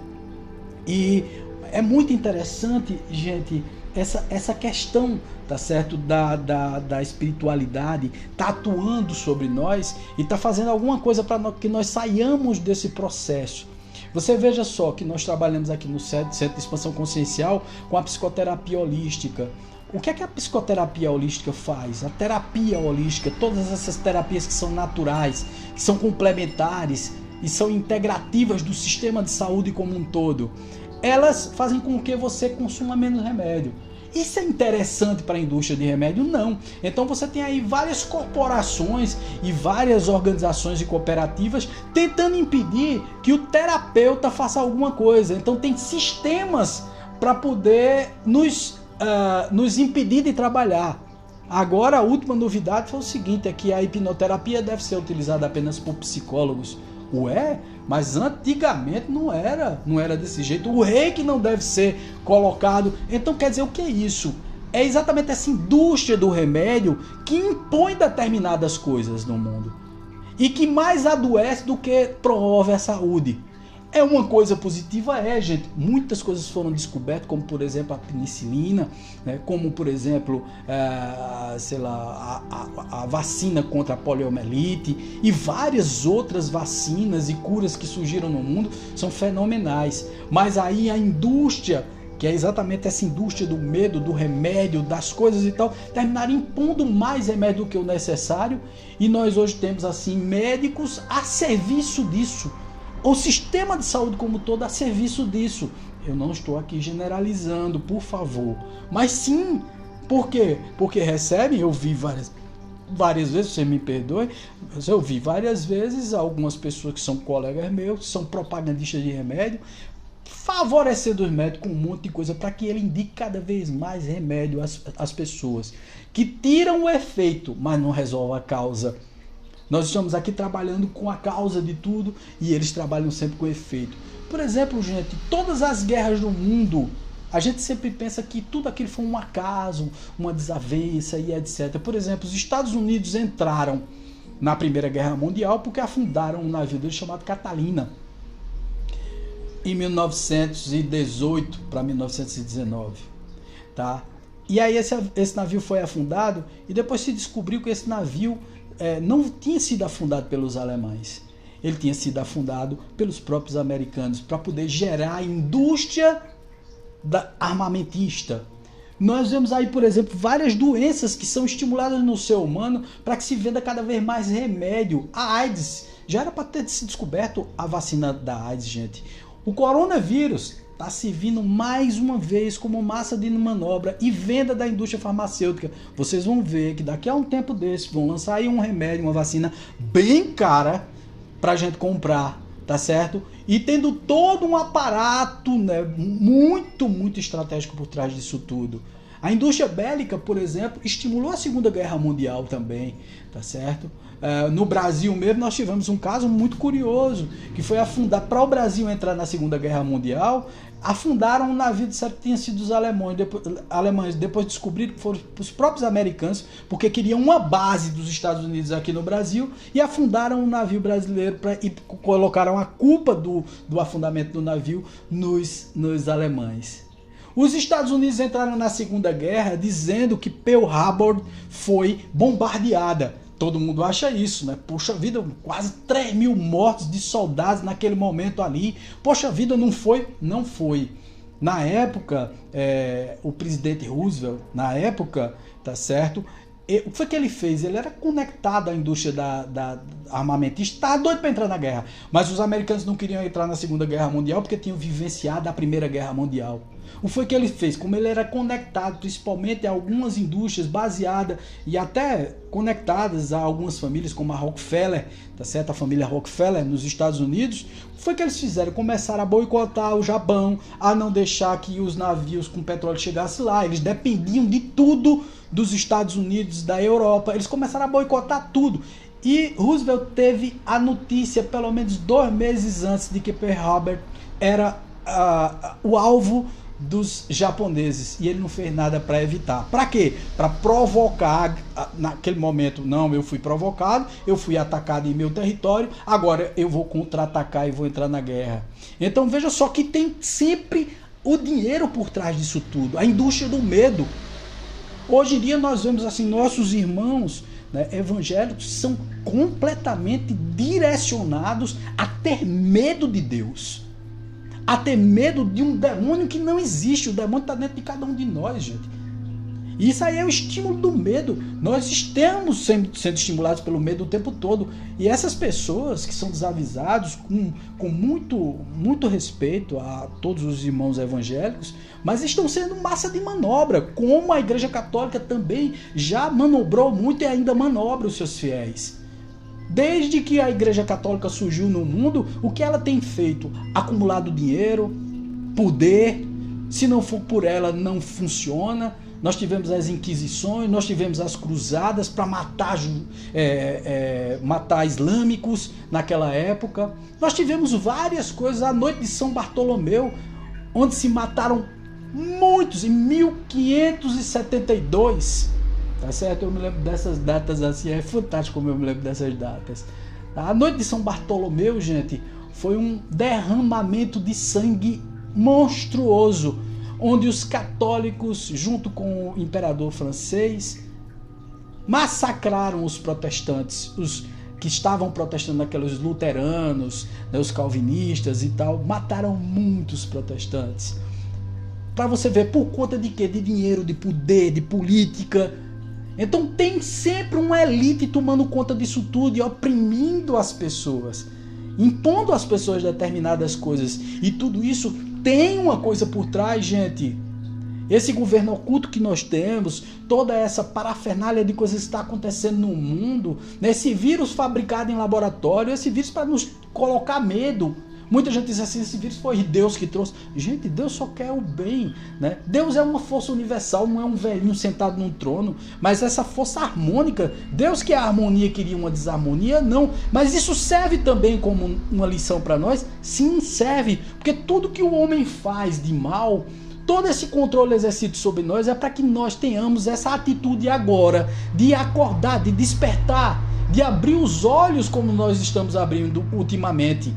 E é muito interessante, gente, essa questão, tá certo, da espiritualidade tá atuando sobre nós e tá fazendo alguma coisa para que nós saiamos desse processo. Você veja só que nós trabalhamos aqui no Centro de Expansão Consciencial com a psicoterapia holística. O que é que a psicoterapia holística faz? A terapia holística, todas essas terapias que são naturais, que são complementares e são integrativas do sistema de saúde como um todo, elas fazem com que você consuma menos remédio. Isso é interessante para a indústria de remédio? Não. Então você tem aí várias corporações e várias organizações e cooperativas tentando impedir que o terapeuta faça alguma coisa. Então tem sistemas para poder nos impedir de trabalhar. Agora a última novidade foi o seguinte, é que a hipnoterapia deve ser utilizada apenas por psicólogos. Ué, mas antigamente não era desse jeito. O reiki não deve ser colocado. Então quer dizer, o que é isso? É exatamente essa indústria do remédio que impõe determinadas coisas no mundo e que mais adoece do que promove a saúde. É uma coisa positiva, gente. Muitas coisas foram descobertas, como por exemplo a penicilina, né? Como por exemplo, a vacina contra a poliomielite e várias outras vacinas e curas que surgiram no mundo são fenomenais. Mas aí a indústria, que é exatamente essa indústria do medo, do remédio, das coisas e tal, terminaram impondo mais remédio do que o necessário, e nós hoje temos assim médicos a serviço disso. O sistema de saúde como todo a serviço disso. Eu não estou aqui generalizando, por favor. Mas sim, por quê? Porque recebem, eu vi várias vezes, você me perdoe, mas eu vi várias vezes algumas pessoas que são colegas meus, que são propagandistas de remédio, favorecendo os médicos com um monte de coisa para que ele indique cada vez mais remédio às pessoas, que tiram o efeito, mas não resolvem a causa. Nós estamos aqui trabalhando com a causa de tudo e eles trabalham sempre com efeito. Por exemplo, gente, todas as guerras do mundo, a gente sempre pensa que tudo aquilo foi um acaso, uma desavença e etc. Por exemplo, os Estados Unidos entraram na Primeira Guerra Mundial porque afundaram um navio deles chamado Catalina em 1918 para 1919, tá? E aí esse navio foi afundado e depois se descobriu que esse navio não tinha sido afundado pelos alemães, ele tinha sido afundado pelos próprios americanos para poder gerar a indústria armamentista. Nós vemos aí, por exemplo, várias doenças que são estimuladas no ser humano para que se venda cada vez mais remédio. A AIDS, já era para ter se descoberto a vacina da AIDS, gente. O coronavírus está servindo mais uma vez como massa de manobra e venda da indústria farmacêutica. Vocês vão ver que daqui a um tempo desse vão lançar aí um remédio, uma vacina bem cara para a gente comprar, tá certo? E tendo todo um aparato, né, muito estratégico por trás disso tudo. A indústria bélica, por exemplo, estimulou a Segunda Guerra Mundial também, tá certo? No Brasil mesmo nós tivemos um caso muito curioso, que foi afundar, para o Brasil entrar na Segunda Guerra Mundial, afundaram um navio, disseram que tinha sido os alemães, depois descobriram que foram os próprios americanos, porque queriam uma base dos Estados Unidos aqui no Brasil, e afundaram um navio brasileiro e colocaram a culpa do afundamento do navio nos alemães. Os Estados Unidos entraram na Segunda Guerra dizendo que Pearl Harbor foi bombardeada. Todo mundo acha isso, né? Poxa vida, quase 3 mil mortos de soldados naquele momento ali. Poxa vida, não foi? Não foi. Na época, o presidente Roosevelt, tá certo? O que foi que ele fez? Ele era conectado à indústria da armamentista, estava doido para entrar na guerra. Mas os americanos não queriam entrar na Segunda Guerra Mundial porque tinham vivenciado a Primeira Guerra Mundial. O que foi que ele fez? Como ele era conectado principalmente a algumas indústrias baseadas e até conectadas a algumas famílias como a Rockefeller, tá certo? A família Rockefeller nos Estados Unidos, o que foi que eles fizeram? Começaram a boicotar o Japão, a não deixar que os navios com petróleo chegassem lá. Eles dependiam de tudo dos Estados Unidos, da Europa. Eles começaram a boicotar tudo. E Roosevelt teve a notícia pelo menos 2 meses antes de que Pearl Harbor era o alvo dos japoneses, e ele não fez nada para evitar. Para quê? Para provocar naquele momento. Não, eu fui provocado, eu fui atacado em meu território, agora eu vou contra-atacar e vou entrar na guerra. Então veja só que tem sempre o dinheiro por trás disso tudo, a indústria do medo. Hoje em dia nós vemos assim, nossos irmãos, né, evangélicos são completamente direcionados a ter medo de Deus, a ter medo de um demônio que não existe. O demônio está dentro de cada um de nós, gente. E isso aí é o estímulo do medo. Nós estamos sendo estimulados pelo medo o tempo todo. E essas pessoas que são desavisados, com muito respeito a todos os irmãos evangélicos, mas estão sendo massa de manobra, como a Igreja Católica também já manobrou muito e ainda manobra os seus fiéis. Desde que a Igreja Católica surgiu no mundo, o que ela tem feito? Acumulado dinheiro, poder. Se não for por ela, não funciona. Nós tivemos as Inquisições, nós tivemos as Cruzadas para matar islâmicos naquela época. Nós tivemos várias coisas. A noite de São Bartolomeu, onde se mataram muitos, em 1572. Tá certo? Eu me lembro dessas datas assim, é fantástico como eu me lembro dessas datas. A noite de São Bartolomeu, gente, foi um derramamento de sangue monstruoso, onde os católicos, junto com o imperador francês, massacraram os protestantes, os que estavam protestando, aqueles luteranos, né, os calvinistas e tal, mataram muitos protestantes. Para você ver, por conta de quê? De dinheiro, de poder, de política. Então tem sempre uma elite tomando conta disso tudo e oprimindo as pessoas, impondo às pessoas determinadas coisas. E tudo isso tem uma coisa por trás, gente. Esse governo oculto que nós temos, toda essa parafernália de coisas que está acontecendo no mundo, né? Esse vírus fabricado em laboratório, esse vírus para nos colocar medo. Muita gente diz assim, esse vírus foi Deus que trouxe. Gente, Deus só quer o bem, né? Deus é uma força universal, não é um velhinho sentado num trono, mas essa força harmônica. Deus que a harmonia queria uma desarmonia, não. Mas isso serve também como uma lição para nós? Sim, serve. Porque tudo que o homem faz de mal, todo esse controle exercido sobre nós é para que nós tenhamos essa atitude agora de acordar, de despertar, de abrir os olhos como nós estamos abrindo ultimamente.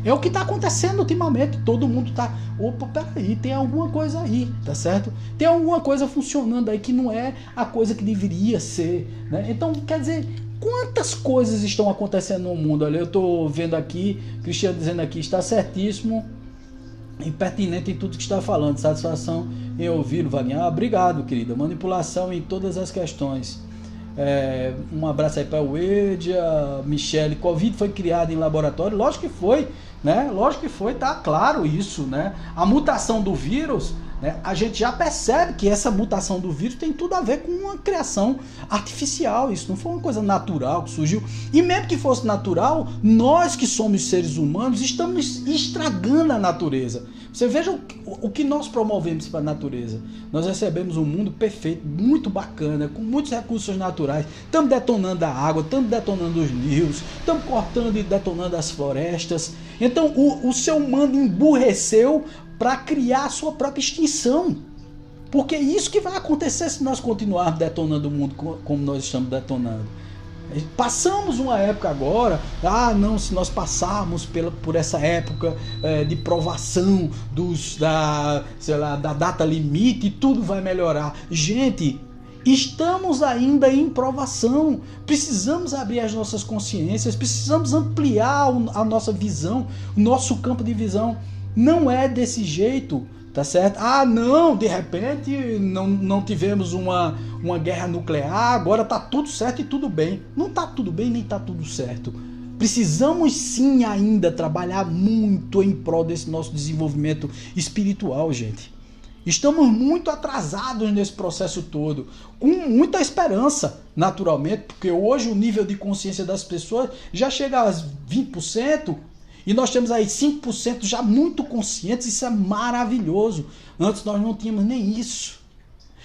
É o que está acontecendo ultimamente. Todo mundo está... Opa, peraí, tem alguma coisa aí, tá certo? Tem alguma coisa funcionando aí que não é a coisa que deveria ser, né? Então, quer dizer, quantas coisas estão acontecendo no mundo? Olha, eu estou vendo aqui, Cristiano dizendo aqui, está certíssimo e pertinente em tudo que está falando. Satisfação em ouvi-lo, Wagner. Obrigado, querida. Manipulação em todas as questões. Um abraço aí para o Edia, Michele. Covid foi criado em laboratório? Lógico que foi, né? Lógico que foi, tá claro isso, né? A mutação do vírus, né? A gente já percebe que essa mutação do vírus tem tudo a ver com uma criação artificial. Isso não foi uma coisa natural que surgiu. E mesmo que fosse natural, nós que somos seres humanos estamos estragando a natureza. Você veja o que nós promovemos para a natureza. Nós recebemos um mundo perfeito, muito bacana, com muitos recursos naturais. Estamos detonando a água, estamos detonando os rios, estamos cortando e detonando as florestas. Então o ser humano emburreceu para criar a sua própria extinção. Porque é isso que vai acontecer se nós continuarmos detonando o mundo como nós estamos detonando. Passamos uma época agora, se nós passarmos por essa época de provação da data limite, tudo vai melhorar. Gente, estamos ainda em provação, precisamos abrir as nossas consciências, precisamos ampliar a nossa visão, o nosso campo de visão. Não é desse jeito, tá certo? Não, de repente não tivemos uma guerra nuclear, agora tá tudo certo e tudo bem. Não tá tudo bem nem tá tudo certo. Precisamos sim ainda trabalhar muito em prol desse nosso desenvolvimento espiritual, gente. Estamos muito atrasados nesse processo todo, com muita esperança, naturalmente, porque hoje o nível de consciência das pessoas já chega a 20%, e nós temos aí 5% já muito conscientes. Isso é maravilhoso. Antes nós não tínhamos nem isso.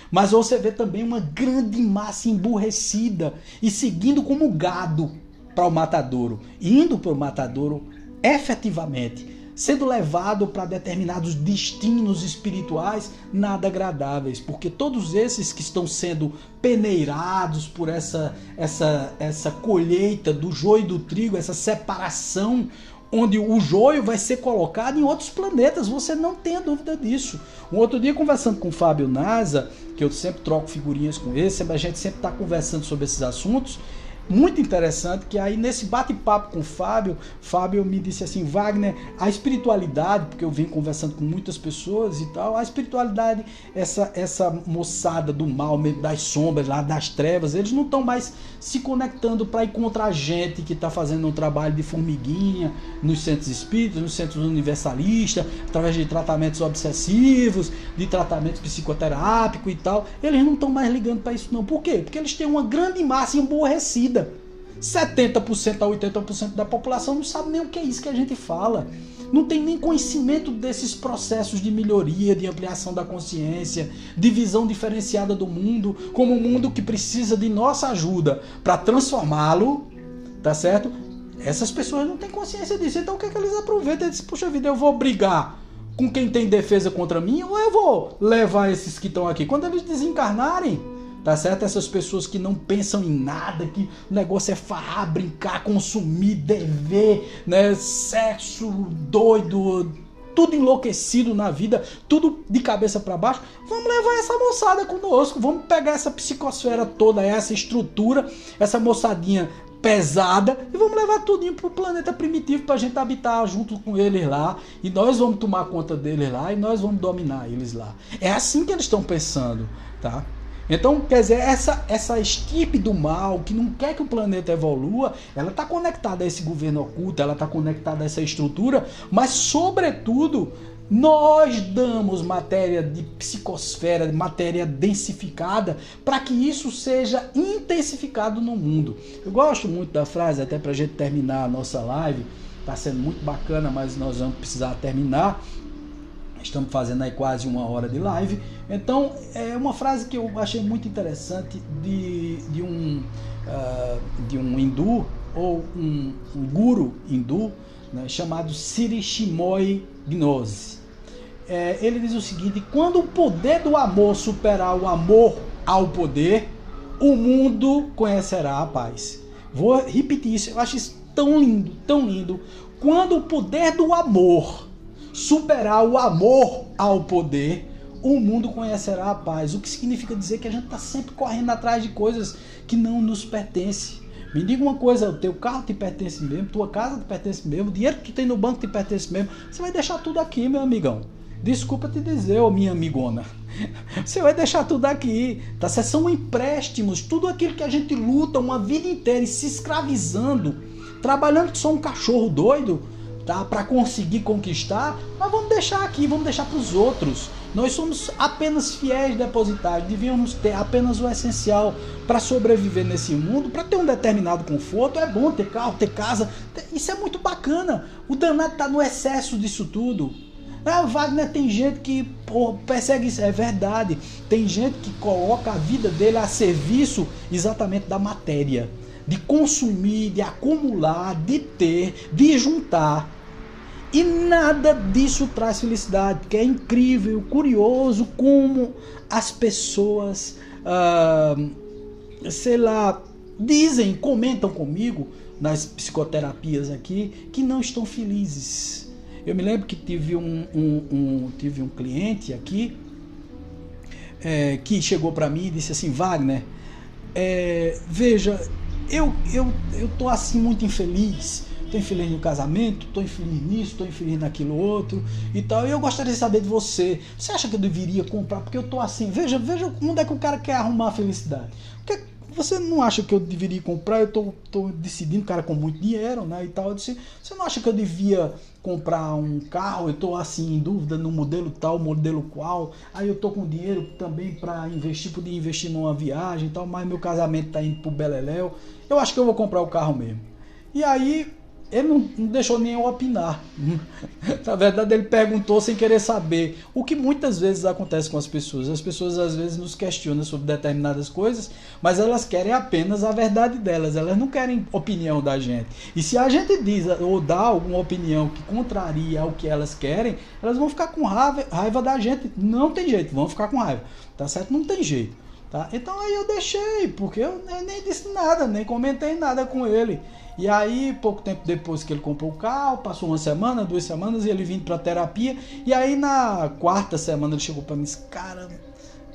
Mas você vê também uma grande massa emburrecida e seguindo como gado para o matadouro, indo para o matadouro efetivamente, sendo levado para determinados destinos espirituais nada agradáveis, porque todos esses que estão sendo peneirados por essa colheita do joio e do trigo, essa separação, onde o joio vai ser colocado em outros planetas, você não tenha dúvida disso. Um outro dia, conversando com o Fábio Naza, que eu sempre troco figurinhas com ele, a gente sempre está conversando sobre esses assuntos, muito interessante, que aí nesse bate-papo com o Fábio me disse assim, Wagner, a espiritualidade, porque eu venho conversando com muitas pessoas e tal, a espiritualidade, essa moçada do mal, das sombras, lá das trevas, eles não estão mais se conectando para encontrar gente que está fazendo um trabalho de formiguinha nos centros espíritas, nos centros universalistas, através de tratamentos obsessivos, de tratamentos psicoterápicos e tal. Eles não estão mais ligando para isso não. Por quê? Porque eles têm uma grande massa emborrecida. 70% a 80% da população não sabe nem o que é isso que a gente fala. Não tem nem conhecimento desses processos de melhoria, de ampliação da consciência, de visão diferenciada do mundo, como um mundo que precisa de nossa ajuda para transformá-lo, tá certo? Essas pessoas não têm consciência disso. Então o que é que eles aproveitam? Eles dizem, puxa vida, eu vou brigar com quem tem defesa contra mim ou eu vou levar esses que estão aqui? Quando eles desencarnarem, tá certo? Essas pessoas que não pensam em nada, que o negócio é farrar, brincar, consumir, dever, né? Sexo doido, tudo enlouquecido na vida, tudo de cabeça para baixo. Vamos levar essa moçada conosco, vamos pegar essa psicosfera toda, essa estrutura, essa moçadinha pesada, e vamos levar tudinho pro planeta primitivo pra gente habitar junto com eles lá, e nós vamos tomar conta deles lá, e nós vamos dominar eles lá. É assim que eles estão pensando, tá? Então, quer dizer, essa estirpe do mal, que não quer que o planeta evolua, ela está conectada a esse governo oculto, ela está conectada a essa estrutura, mas, sobretudo, nós damos matéria de psicosfera, matéria densificada, para que isso seja intensificado no mundo. Eu gosto muito da frase, até para a gente terminar a nossa live, está sendo muito bacana, mas nós vamos precisar terminar. Estamos fazendo aí quase 1 hora de live. Então, é uma frase que eu achei muito interessante de um hindu, ou um guru hindu, né, chamado Sri Chinmoy Gnose. Ele diz o seguinte: quando o poder do amor superar o amor ao poder, o mundo conhecerá a paz. Vou repetir isso, eu acho isso tão lindo, tão lindo. Quando o poder do amor superar o amor ao poder, o mundo conhecerá a paz. O que significa dizer que a gente está sempre correndo atrás de coisas que não nos pertencem. Me diga uma coisa: o teu carro te pertence mesmo, tua casa te pertence mesmo, o dinheiro que tu tem no banco te pertence mesmo. Você vai deixar tudo aqui, meu amigão. Desculpa te dizer, ô minha amigona. Você vai deixar tudo aqui, tá? São empréstimos, tudo aquilo que a gente luta uma vida inteira e se escravizando, trabalhando que só um cachorro doido, tá? Para conseguir conquistar, nós vamos deixar aqui, vamos deixar para os outros. Nós somos apenas fiéis depositários, devíamos ter apenas o essencial para sobreviver nesse mundo, para ter um determinado conforto. É bom ter carro, ter casa, isso é muito bacana. O danado está no excesso disso tudo. Wagner, tem gente que persegue isso, é verdade. Tem gente que coloca a vida dele a serviço exatamente da matéria, de consumir, de acumular, de ter, de juntar. E nada disso traz felicidade, porque é incrível, curioso como as pessoas, dizem, comentam comigo nas psicoterapias aqui, que não estão felizes. Eu me lembro que tive um cliente aqui que chegou para mim e disse assim: Wagner, veja, eu tô assim muito infeliz. Estou infeliz no casamento, estou infeliz nisso, estou infeliz naquilo outro e tal. E eu gostaria de saber de você. Você acha que eu deveria comprar? Porque eu estou assim. Veja onde é que o cara quer arrumar a felicidade. Porque você não acha que eu deveria comprar? Eu estou decidindo, cara com muito dinheiro, né, e tal. Eu disse: você não acha que eu devia comprar um carro? Eu estou assim em dúvida no modelo tal, modelo qual. Aí eu estou com dinheiro também para investir, podia investir numa viagem e tal, mas meu casamento está indo pro beleléu. Eu acho que eu vou comprar o carro mesmo. E aí ele não deixou nem eu opinar. Na verdade, ele perguntou sem querer saber. O que muitas vezes acontece com as pessoas. As pessoas às vezes nos questionam sobre determinadas coisas, mas elas querem apenas a verdade delas. Elas não querem opinião da gente. E se a gente diz ou dá alguma opinião que contraria o que elas querem, elas vão ficar com raiva da gente. Não tem jeito, vão ficar com raiva. Tá certo? Não tem jeito. Tá? Então aí eu deixei, porque eu nem disse nada, nem comentei nada com ele. E aí, pouco tempo depois que ele comprou o carro, passou 1 semana, 2 semanas, e ele vindo pra terapia. E aí, na 4ª semana, ele chegou pra mim e disse: cara,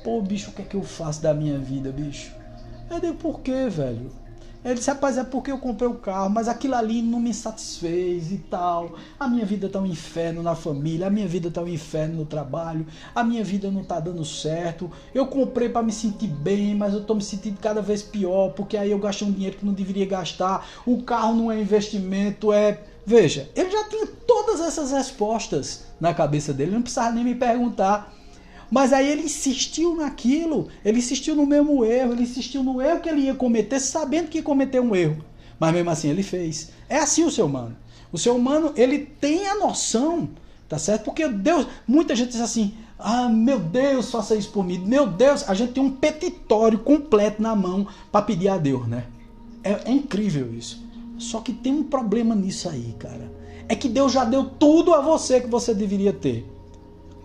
pô, bicho, o que é que eu faço da minha vida, bicho? Eu digo: por quê, velho? Ele disse: rapaz, é porque eu comprei o carro, mas aquilo ali não me satisfez e tal. A minha vida tá um inferno na família, a minha vida tá um inferno no trabalho, a minha vida não tá dando certo. Eu comprei para me sentir bem, mas eu tô me sentindo cada vez pior, porque aí eu gastei um dinheiro que não deveria gastar. O carro não é investimento, Veja, ele já tinha todas essas respostas na cabeça dele, não precisava nem me perguntar. Mas aí ele insistiu naquilo, ele insistiu no mesmo erro, ele insistiu no erro que ele ia cometer, sabendo que ia cometer um erro. Mas mesmo assim ele fez. É assim o ser humano. O ser humano, ele tem a noção, tá certo? Porque Deus, muita gente diz assim: ah, meu Deus, faça isso por mim. Meu Deus, a gente tem um petitório completo na mão para pedir a Deus, né? É incrível isso. Só que tem um problema nisso aí, cara. É que Deus já deu tudo a você que você deveria ter.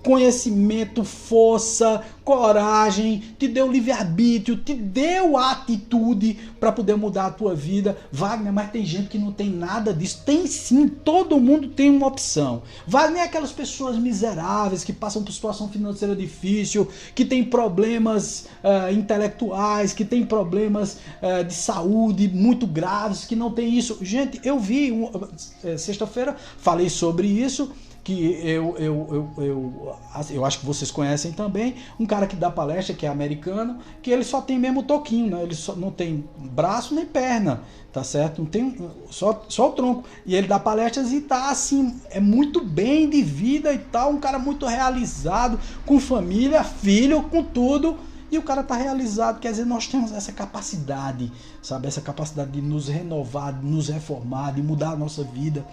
conhecimento, força, coragem, te deu livre-arbítrio, te deu atitude para poder mudar a tua vida. Wagner, mas tem gente que não tem nada disso. Tem sim, todo mundo tem uma opção. Wagner é aquelas pessoas miseráveis que passam por situação financeira difícil, que tem problemas intelectuais, que tem problemas de saúde muito graves, que não tem isso. Gente, eu vi, sexta-feira, falei sobre isso, que eu acho que vocês conhecem também, um cara que dá palestra, que é americano, que ele só tem mesmo toquinho, né? Ele só não tem braço nem perna, tá certo? Não tem, só o tronco. E ele dá palestras e tá assim, é muito bem de vida e tal, um cara muito realizado, com família, filho, com tudo. E o cara tá realizado, quer dizer, nós temos essa capacidade, sabe? Essa capacidade de nos renovar, de nos reformar, de mudar a nossa vida.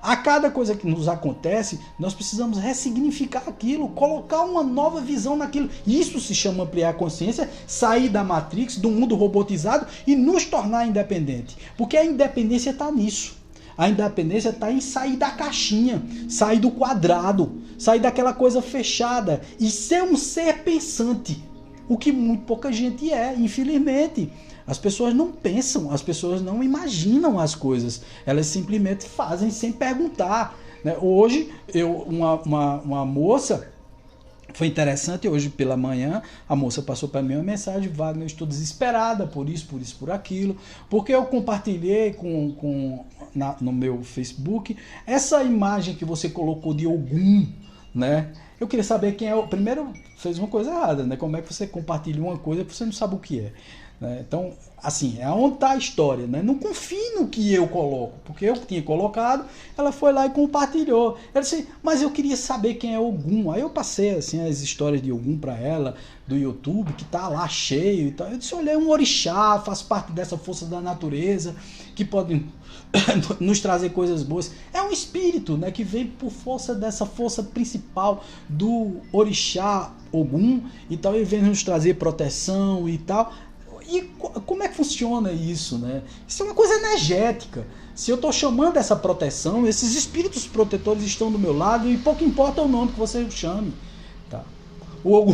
A cada coisa que nos acontece, nós precisamos ressignificar aquilo, colocar uma nova visão naquilo. Isso se chama ampliar a consciência, sair da Matrix, do mundo robotizado e nos tornar independente. Porque a independência está nisso. A independência está em sair da caixinha, sair do quadrado, sair daquela coisa fechada e ser um ser pensante. O que muito pouca gente é, infelizmente. As pessoas não pensam, as pessoas não imaginam as coisas, elas simplesmente fazem sem perguntar, né? Hoje, uma moça, foi interessante, hoje pela manhã, a moça passou para mim uma mensagem: Wagner, eu estou desesperada por isso, por aquilo, porque eu compartilhei no meu Facebook essa imagem que você colocou de Ogum, né? Eu queria saber quem é o... Primeiro, fez uma coisa errada, né? Como é que você compartilha uma coisa que você não sabe o que é? Então, assim, é onde está a história, né? Não confie no que eu coloco, porque eu tinha colocado, ela foi lá e compartilhou. Ela disse, mas eu queria saber quem é Ogum. Aí eu passei assim, as histórias de Ogum para ela, do YouTube, que tá lá cheio e tal. Eu disse, olha, é um orixá, faz parte dessa força da natureza, que pode nos trazer coisas boas. É um espírito, né, que vem por força dessa força principal do orixá Ogum, então ele vem nos trazer proteção e tal. E como é que funciona isso, né? Isso é uma coisa energética. Se eu estou chamando essa proteção, esses espíritos protetores estão do meu lado e pouco importa o nome que você chame. Tá? O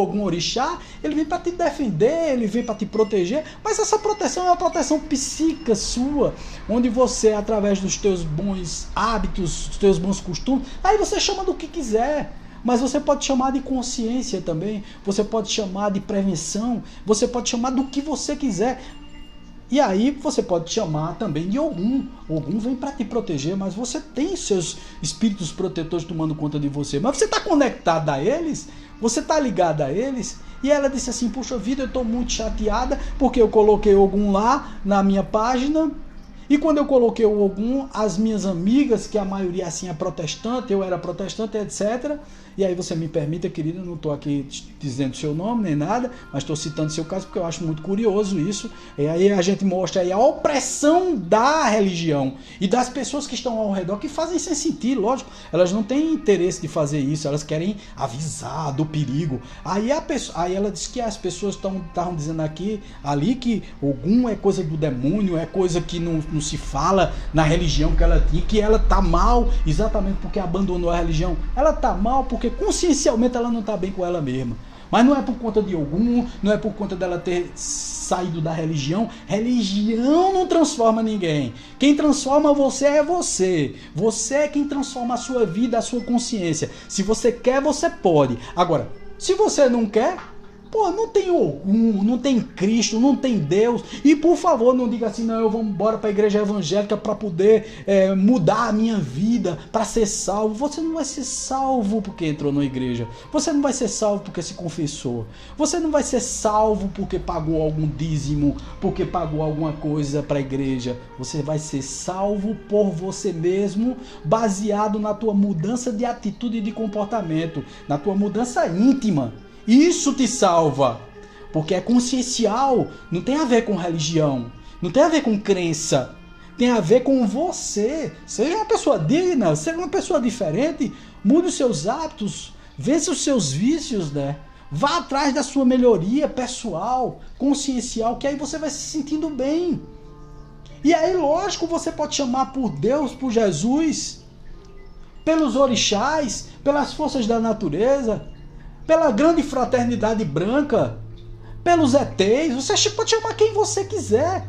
Ogum Orixá, ele vem para te defender, ele vem para te proteger, mas essa proteção é uma proteção psíquica sua, onde você, através dos teus bons hábitos, dos teus bons costumes, aí você chama do que quiser. Mas você pode chamar de consciência também, você pode chamar de prevenção, você pode chamar do que você quiser. E aí você pode chamar também de Ogum. Ogum vem para te proteger, mas você tem seus espíritos protetores tomando conta de você. Mas você está conectado a eles? Você está ligado a eles? E ela disse assim, puxa vida, eu estou muito chateada porque eu coloquei Ogum lá na minha página. E quando eu coloquei o Ogum, as minhas amigas, que a maioria assim é protestante, eu era protestante, etc. E aí você me permita, querida, não estou aqui dizendo seu nome nem nada, mas estou citando seu caso porque eu acho muito curioso isso. E aí a gente mostra aí a opressão da religião e das pessoas que estão ao redor, que fazem sem sentir, lógico. Elas não têm interesse de fazer isso, elas querem avisar do perigo. Aí ela disse que as pessoas estavam dizendo ali que Ogum é coisa do demônio, é coisa que não se fala na religião que ela tinha, que ela tá mal exatamente porque abandonou a religião. Ela tá mal porque consciencialmente ela não tá bem com ela mesma. Mas não é por conta de Ogum, não é por conta dela ter saído da religião. Religião não transforma ninguém. Quem transforma você é você. Você é quem transforma a sua vida, a sua consciência. Se você quer, você pode. Agora, se você não quer, pô, não tem Ogum, não tem Cristo, não tem Deus. E por favor, não diga assim, não, eu vou embora para a igreja evangélica para poder mudar a minha vida, para ser salvo. Você não vai ser salvo porque entrou na igreja. Você não vai ser salvo porque se confessou. Você não vai ser salvo porque pagou algum dízimo, porque pagou alguma coisa para a igreja. Você vai ser salvo por você mesmo, baseado na tua mudança de atitude e de comportamento, na tua mudança íntima. Isso te salva, porque é consciencial, não tem a ver com religião, não tem a ver com crença, tem a ver com você. Seja uma pessoa digna, seja uma pessoa diferente, mude os seus hábitos, vença os seus vícios, né? Vá atrás da sua melhoria pessoal, consciencial, que aí você vai se sentindo bem. E aí, lógico, você pode chamar por Deus, por Jesus. pelos orixás, pelas forças da natureza, pela grande fraternidade branca, pelos ETs, você pode chamar quem você quiser,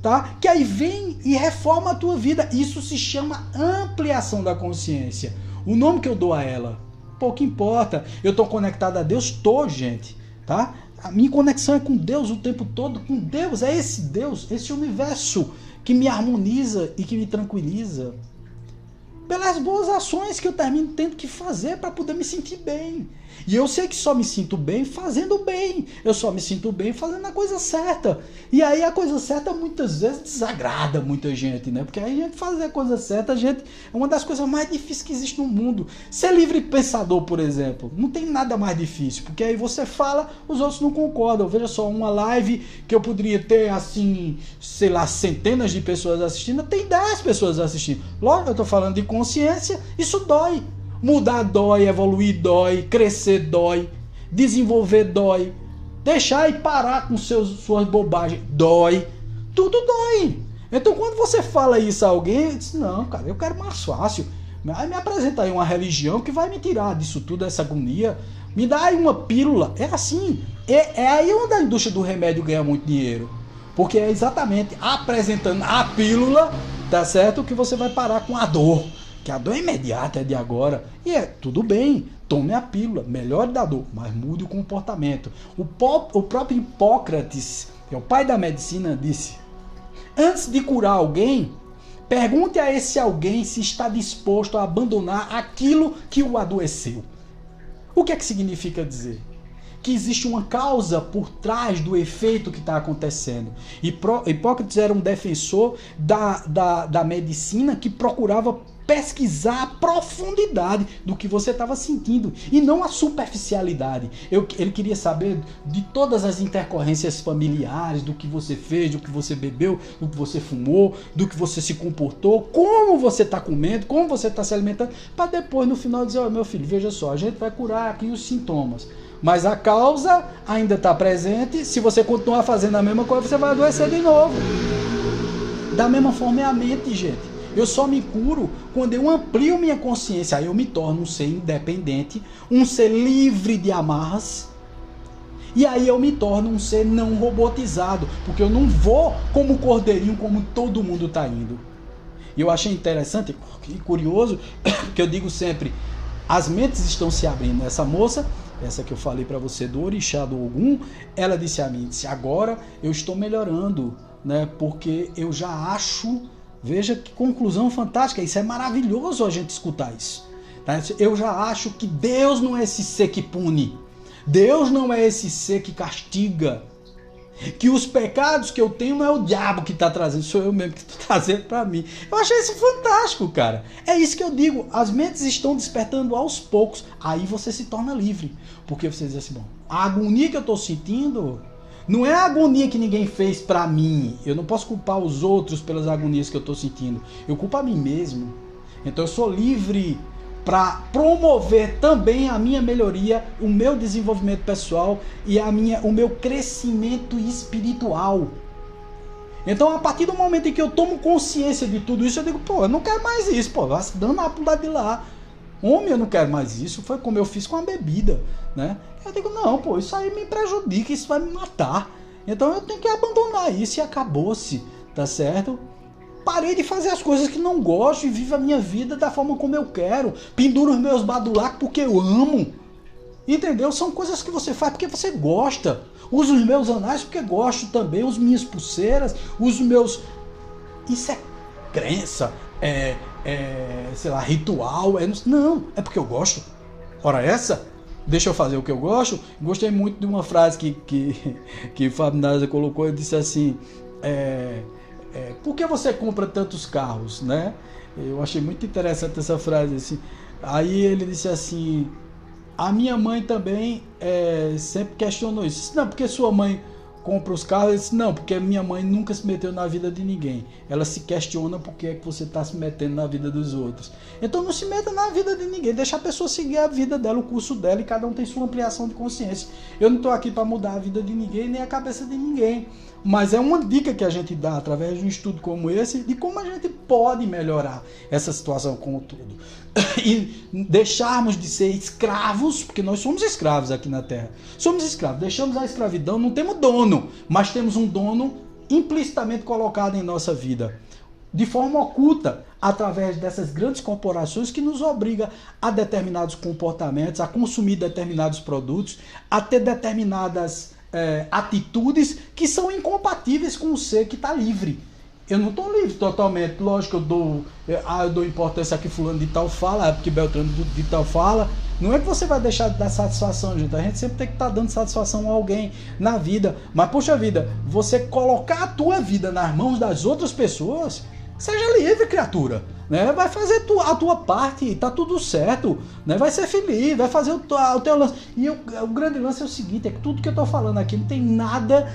tá? Que aí vem e reforma a tua vida. Isso se chama ampliação da consciência. O nome que eu dou a ela, pouco importa. Eu estou conectado a Deus, estou, gente, tá? A minha conexão é com Deus o tempo todo, com Deus, é esse Deus, esse universo que me harmoniza e que me tranquiliza. Pelas boas ações que eu termino tendo que fazer para poder me sentir bem. E eu sei que só me sinto bem fazendo bem. Eu só me sinto bem fazendo a coisa certa. E aí a coisa certa muitas vezes desagrada muita gente, né? Porque aí a gente fazer a coisa certa, é uma das coisas mais difíceis que existe no mundo. Ser livre pensador, por exemplo, não tem nada mais difícil. Porque aí você fala, os outros não concordam. Veja só, uma live que eu poderia ter, assim, sei lá, centenas de pessoas assistindo, tem 10 pessoas assistindo. Logo, eu tô falando de consciência, isso dói. Mudar dói, evoluir dói, crescer dói, desenvolver dói, deixar e parar com suas bobagens dói, tudo dói. Então quando você fala isso a alguém, eu disse, não, cara, eu quero mais fácil. Aí me apresenta aí uma religião que vai me tirar disso tudo, essa agonia. Me dá aí uma pílula. É assim, é aí onde a indústria do remédio ganha muito dinheiro. Porque é exatamente apresentando a pílula, tá certo, que você vai parar com a dor. Que a dor é imediata, é de agora. E tudo bem, tome a pílula, melhore da dor, mas mude o comportamento. O próprio Hipócrates, que é o pai da medicina, disse: antes de curar alguém, pergunte a esse alguém se está disposto a abandonar aquilo que o adoeceu. O que é que significa dizer? Que existe uma causa por trás do efeito que está acontecendo. Hipócrates era um defensor da medicina que procurava pesquisar a profundidade do que você estava sentindo e não a superficialidade. Ele queria saber de todas as intercorrências familiares, do que você fez, do que você bebeu, do que você fumou, do que você se comportou, como você está comendo, como você está se alimentando, para depois no final dizer, meu filho, veja só, a gente vai curar aqui os sintomas, mas a causa ainda está presente. Se você continuar fazendo a mesma coisa, você vai adoecer de novo. Da mesma forma é a mente, gente. Eu só me curo quando eu amplio minha consciência. Aí eu me torno um ser independente, um ser livre de amarras. E aí eu me torno um ser não robotizado, porque eu não vou como cordeirinho, como todo mundo está indo. E eu achei interessante e curioso, que eu digo sempre, as mentes estão se abrindo. Essa moça, essa que eu falei para você do orixá do Ogum, ela disse a mim, agora eu estou melhorando, né? Porque eu já acho... Veja que conclusão fantástica, isso é maravilhoso a gente escutar isso. Tá? Eu já acho que Deus não é esse ser que pune, Deus não é esse ser que castiga, que os pecados que eu tenho não é o diabo que está trazendo, sou eu mesmo que estou trazendo para mim. Eu achei isso fantástico, cara. É isso que eu digo, as mentes estão despertando aos poucos, aí você se torna livre, porque você diz assim, bom, a agonia que eu estou sentindo... Não é a agonia que ninguém fez pra mim. Eu não posso culpar os outros pelas agonias que eu estou sentindo. Eu culpo a mim mesmo. Então eu sou livre para promover também a minha melhoria, o meu desenvolvimento pessoal e o meu crescimento espiritual. Então a partir do momento em que eu tomo consciência de tudo isso, eu digo, pô, eu não quero mais isso. Pô, vai se dando pro lado de lá. Homem, eu não quero mais isso. Foi como eu fiz com a bebida, né? Eu digo, não, pô, isso aí me prejudica, isso vai me matar. Então eu tenho que abandonar isso e acabou-se, tá certo? Parei de fazer as coisas que não gosto e vivo a minha vida da forma como eu quero. Penduro os meus badulacos porque eu amo. Entendeu? São coisas que você faz porque você gosta. Uso os meus anais porque gosto também. Uso minhas pulseiras, uso meus... Isso é crença, sei lá, ritual. Não, é porque eu gosto. Ora essa... Deixa eu fazer o que eu gosto. Gostei muito de uma frase que Fábio Nasa colocou. Ele disse assim, por que você compra tantos carros, né? Eu achei muito interessante essa frase assim. Aí ele disse assim, a minha mãe também sempre questionou isso. Não, porque sua mãe compra os carros? Ele disse, não, porque minha mãe nunca se meteu na vida de ninguém. Ela se questiona por que é que você está se metendo na vida dos outros. Então não se meta na vida de ninguém, deixa a pessoa seguir a vida dela, o curso dela, e cada um tem sua ampliação de consciência. Eu não estou aqui para mudar a vida de ninguém, nem a cabeça de ninguém. Mas é uma dica que a gente dá através de um estudo como esse, de como a gente pode melhorar essa situação como um todo. E deixarmos de ser escravos, porque nós somos escravos aqui na Terra. Somos escravos, deixamos a escravidão, não temos dono, mas temos um dono implicitamente colocado em nossa vida, de forma oculta, através dessas grandes corporações que nos obrigam a determinados comportamentos, a consumir determinados produtos, a ter determinadas atitudes que são incompatíveis com o ser que está livre. Eu não estou livre totalmente, lógico que eu dou importância a que fulano de tal fala, porque Beltrano de tal fala. Não é que você vai deixar de dar satisfação, gente. A gente sempre tem que estar dando satisfação a alguém na vida. Mas, poxa vida, você colocar a tua vida nas mãos das outras pessoas, seja livre, criatura. Né? Vai fazer a tua parte, tá tudo certo. Né? Vai ser feliz, vai fazer o teu lance. E o grande lance é o seguinte, é que tudo que eu tô falando aqui não tem nada...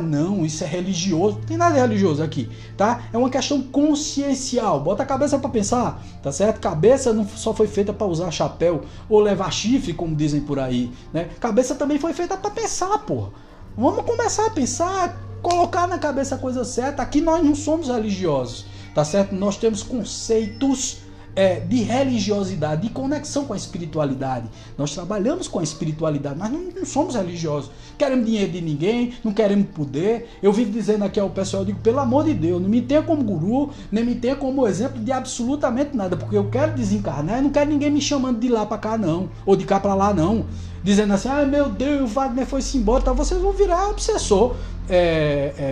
não, isso é religioso. Não tem nada religioso aqui, tá? É uma questão consciencial. Bota a cabeça para pensar, tá certo? Cabeça não só foi feita para usar chapéu ou levar chifre, como dizem por aí. Né? Cabeça também foi feita para pensar, porra. Vamos começar a pensar, colocar na cabeça a coisa certa. Aqui nós não somos religiosos, tá certo? Nós temos conceitos de religiosidade, de conexão com a espiritualidade. Nós trabalhamos com a espiritualidade, mas não somos religiosos. Queremos dinheiro de ninguém, não queremos poder. Eu vivo dizendo aqui ao pessoal, eu digo, pelo amor de Deus, não me tenha como guru, nem me tenha como exemplo de absolutamente nada, porque eu quero desencarnar e não quero ninguém me chamando de lá para cá não, ou de cá para lá não, dizendo assim, meu Deus, o Wagner foi-se embora, tá? Vocês vão virar obsessor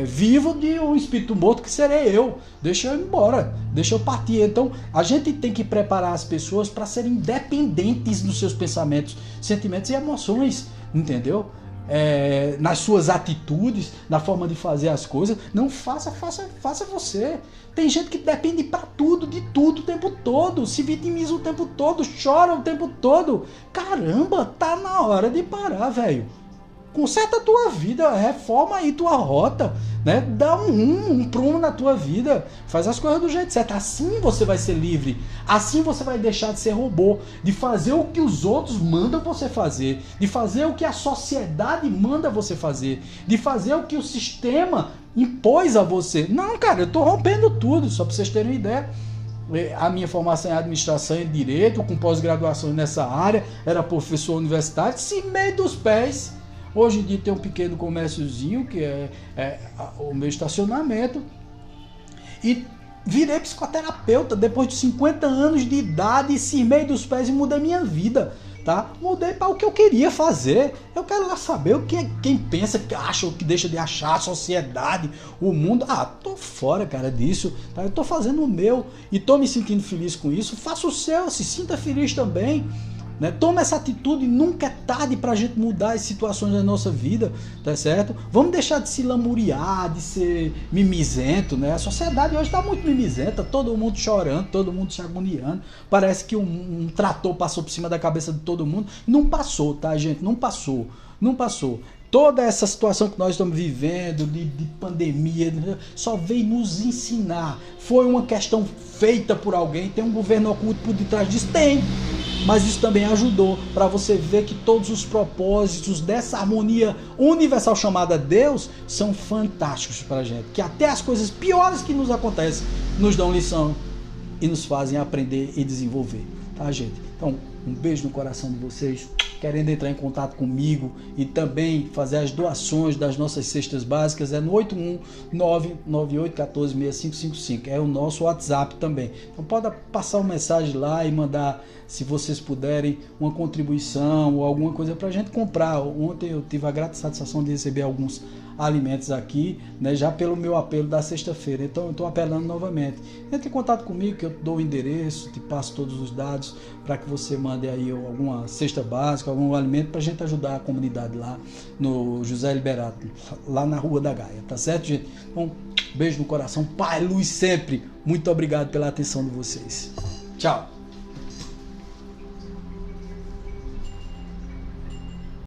vivo de um espírito morto que serei eu. Deixa eu ir embora, deixa eu partir. Então a gente tem que preparar as pessoas para serem independentes nos seus pensamentos, sentimentos e emoções, entendeu? Nas suas atitudes, na forma de fazer as coisas. Não faça você. Tem gente que depende para tudo, de tudo o tempo todo, se vitimiza o tempo todo, chora o tempo todo. Caramba, tá na hora de parar, velho. Conserta a tua vida, reforma aí tua rota, né? Dá um prumo na tua vida, faz as coisas do jeito certo. Assim você vai ser livre, assim você vai deixar de ser robô, de fazer o que os outros mandam você fazer, de fazer o que a sociedade manda você fazer, de fazer o que o sistema impôs a você. Não, cara, eu tô rompendo tudo, só para vocês terem uma ideia. A minha formação em administração e direito, com pós-graduação nessa área, era professor universitário, se meio dos pés. Hoje em dia tem um pequeno comérciozinho, que é o meu estacionamento. E virei psicoterapeuta depois de 50 anos de idade, cismei dos pés e mudei minha vida. Tá? Mudei para o que eu queria fazer. Eu quero lá saber o que quem pensa, que acha ou que deixa de achar, a sociedade, o mundo. Tô fora, cara, disso. Tá? Eu tô fazendo o meu e tô me sentindo feliz com isso. Faça o seu, se sinta feliz também. Né? Toma essa atitude, nunca é tarde pra gente mudar as situações da nossa vida, tá certo? Vamos deixar de se lamuriar, de ser mimizento, né? A sociedade hoje tá muito mimizenta, todo mundo chorando, todo mundo se agoniando, parece que um trator passou por cima da cabeça de todo mundo. Não passou, tá, gente? Não passou. Toda essa situação que nós estamos vivendo, de pandemia, só veio nos ensinar. Foi uma questão feita por alguém, tem um governo oculto por detrás disso? Tem. Mas isso também ajudou para você ver que todos os propósitos dessa harmonia universal chamada Deus são fantásticos para a gente. Que até as coisas piores que nos acontecem nos dão lição e nos fazem aprender e desenvolver. Tá, gente? Então, um beijo no coração de vocês. Querendo entrar em contato comigo e também fazer as doações das nossas cestas básicas, é no 81998146555. É o nosso WhatsApp também. Então pode passar uma mensagem lá e mandar, se vocês puderem, uma contribuição ou alguma coisa para a gente comprar. Ontem eu tive a grata satisfação de receber alguns alimentos aqui, né, já pelo meu apelo da sexta-feira. Então eu estou apelando novamente. Entre em contato comigo que eu dou o endereço, te passo todos os dados para que você mande aí alguma cesta básica, algum alimento para a gente ajudar a comunidade lá no José Liberato, lá na Rua da Gaia, tá certo, gente? Então, beijo no coração, Pai, luz sempre. Muito obrigado pela atenção de vocês. Tchau.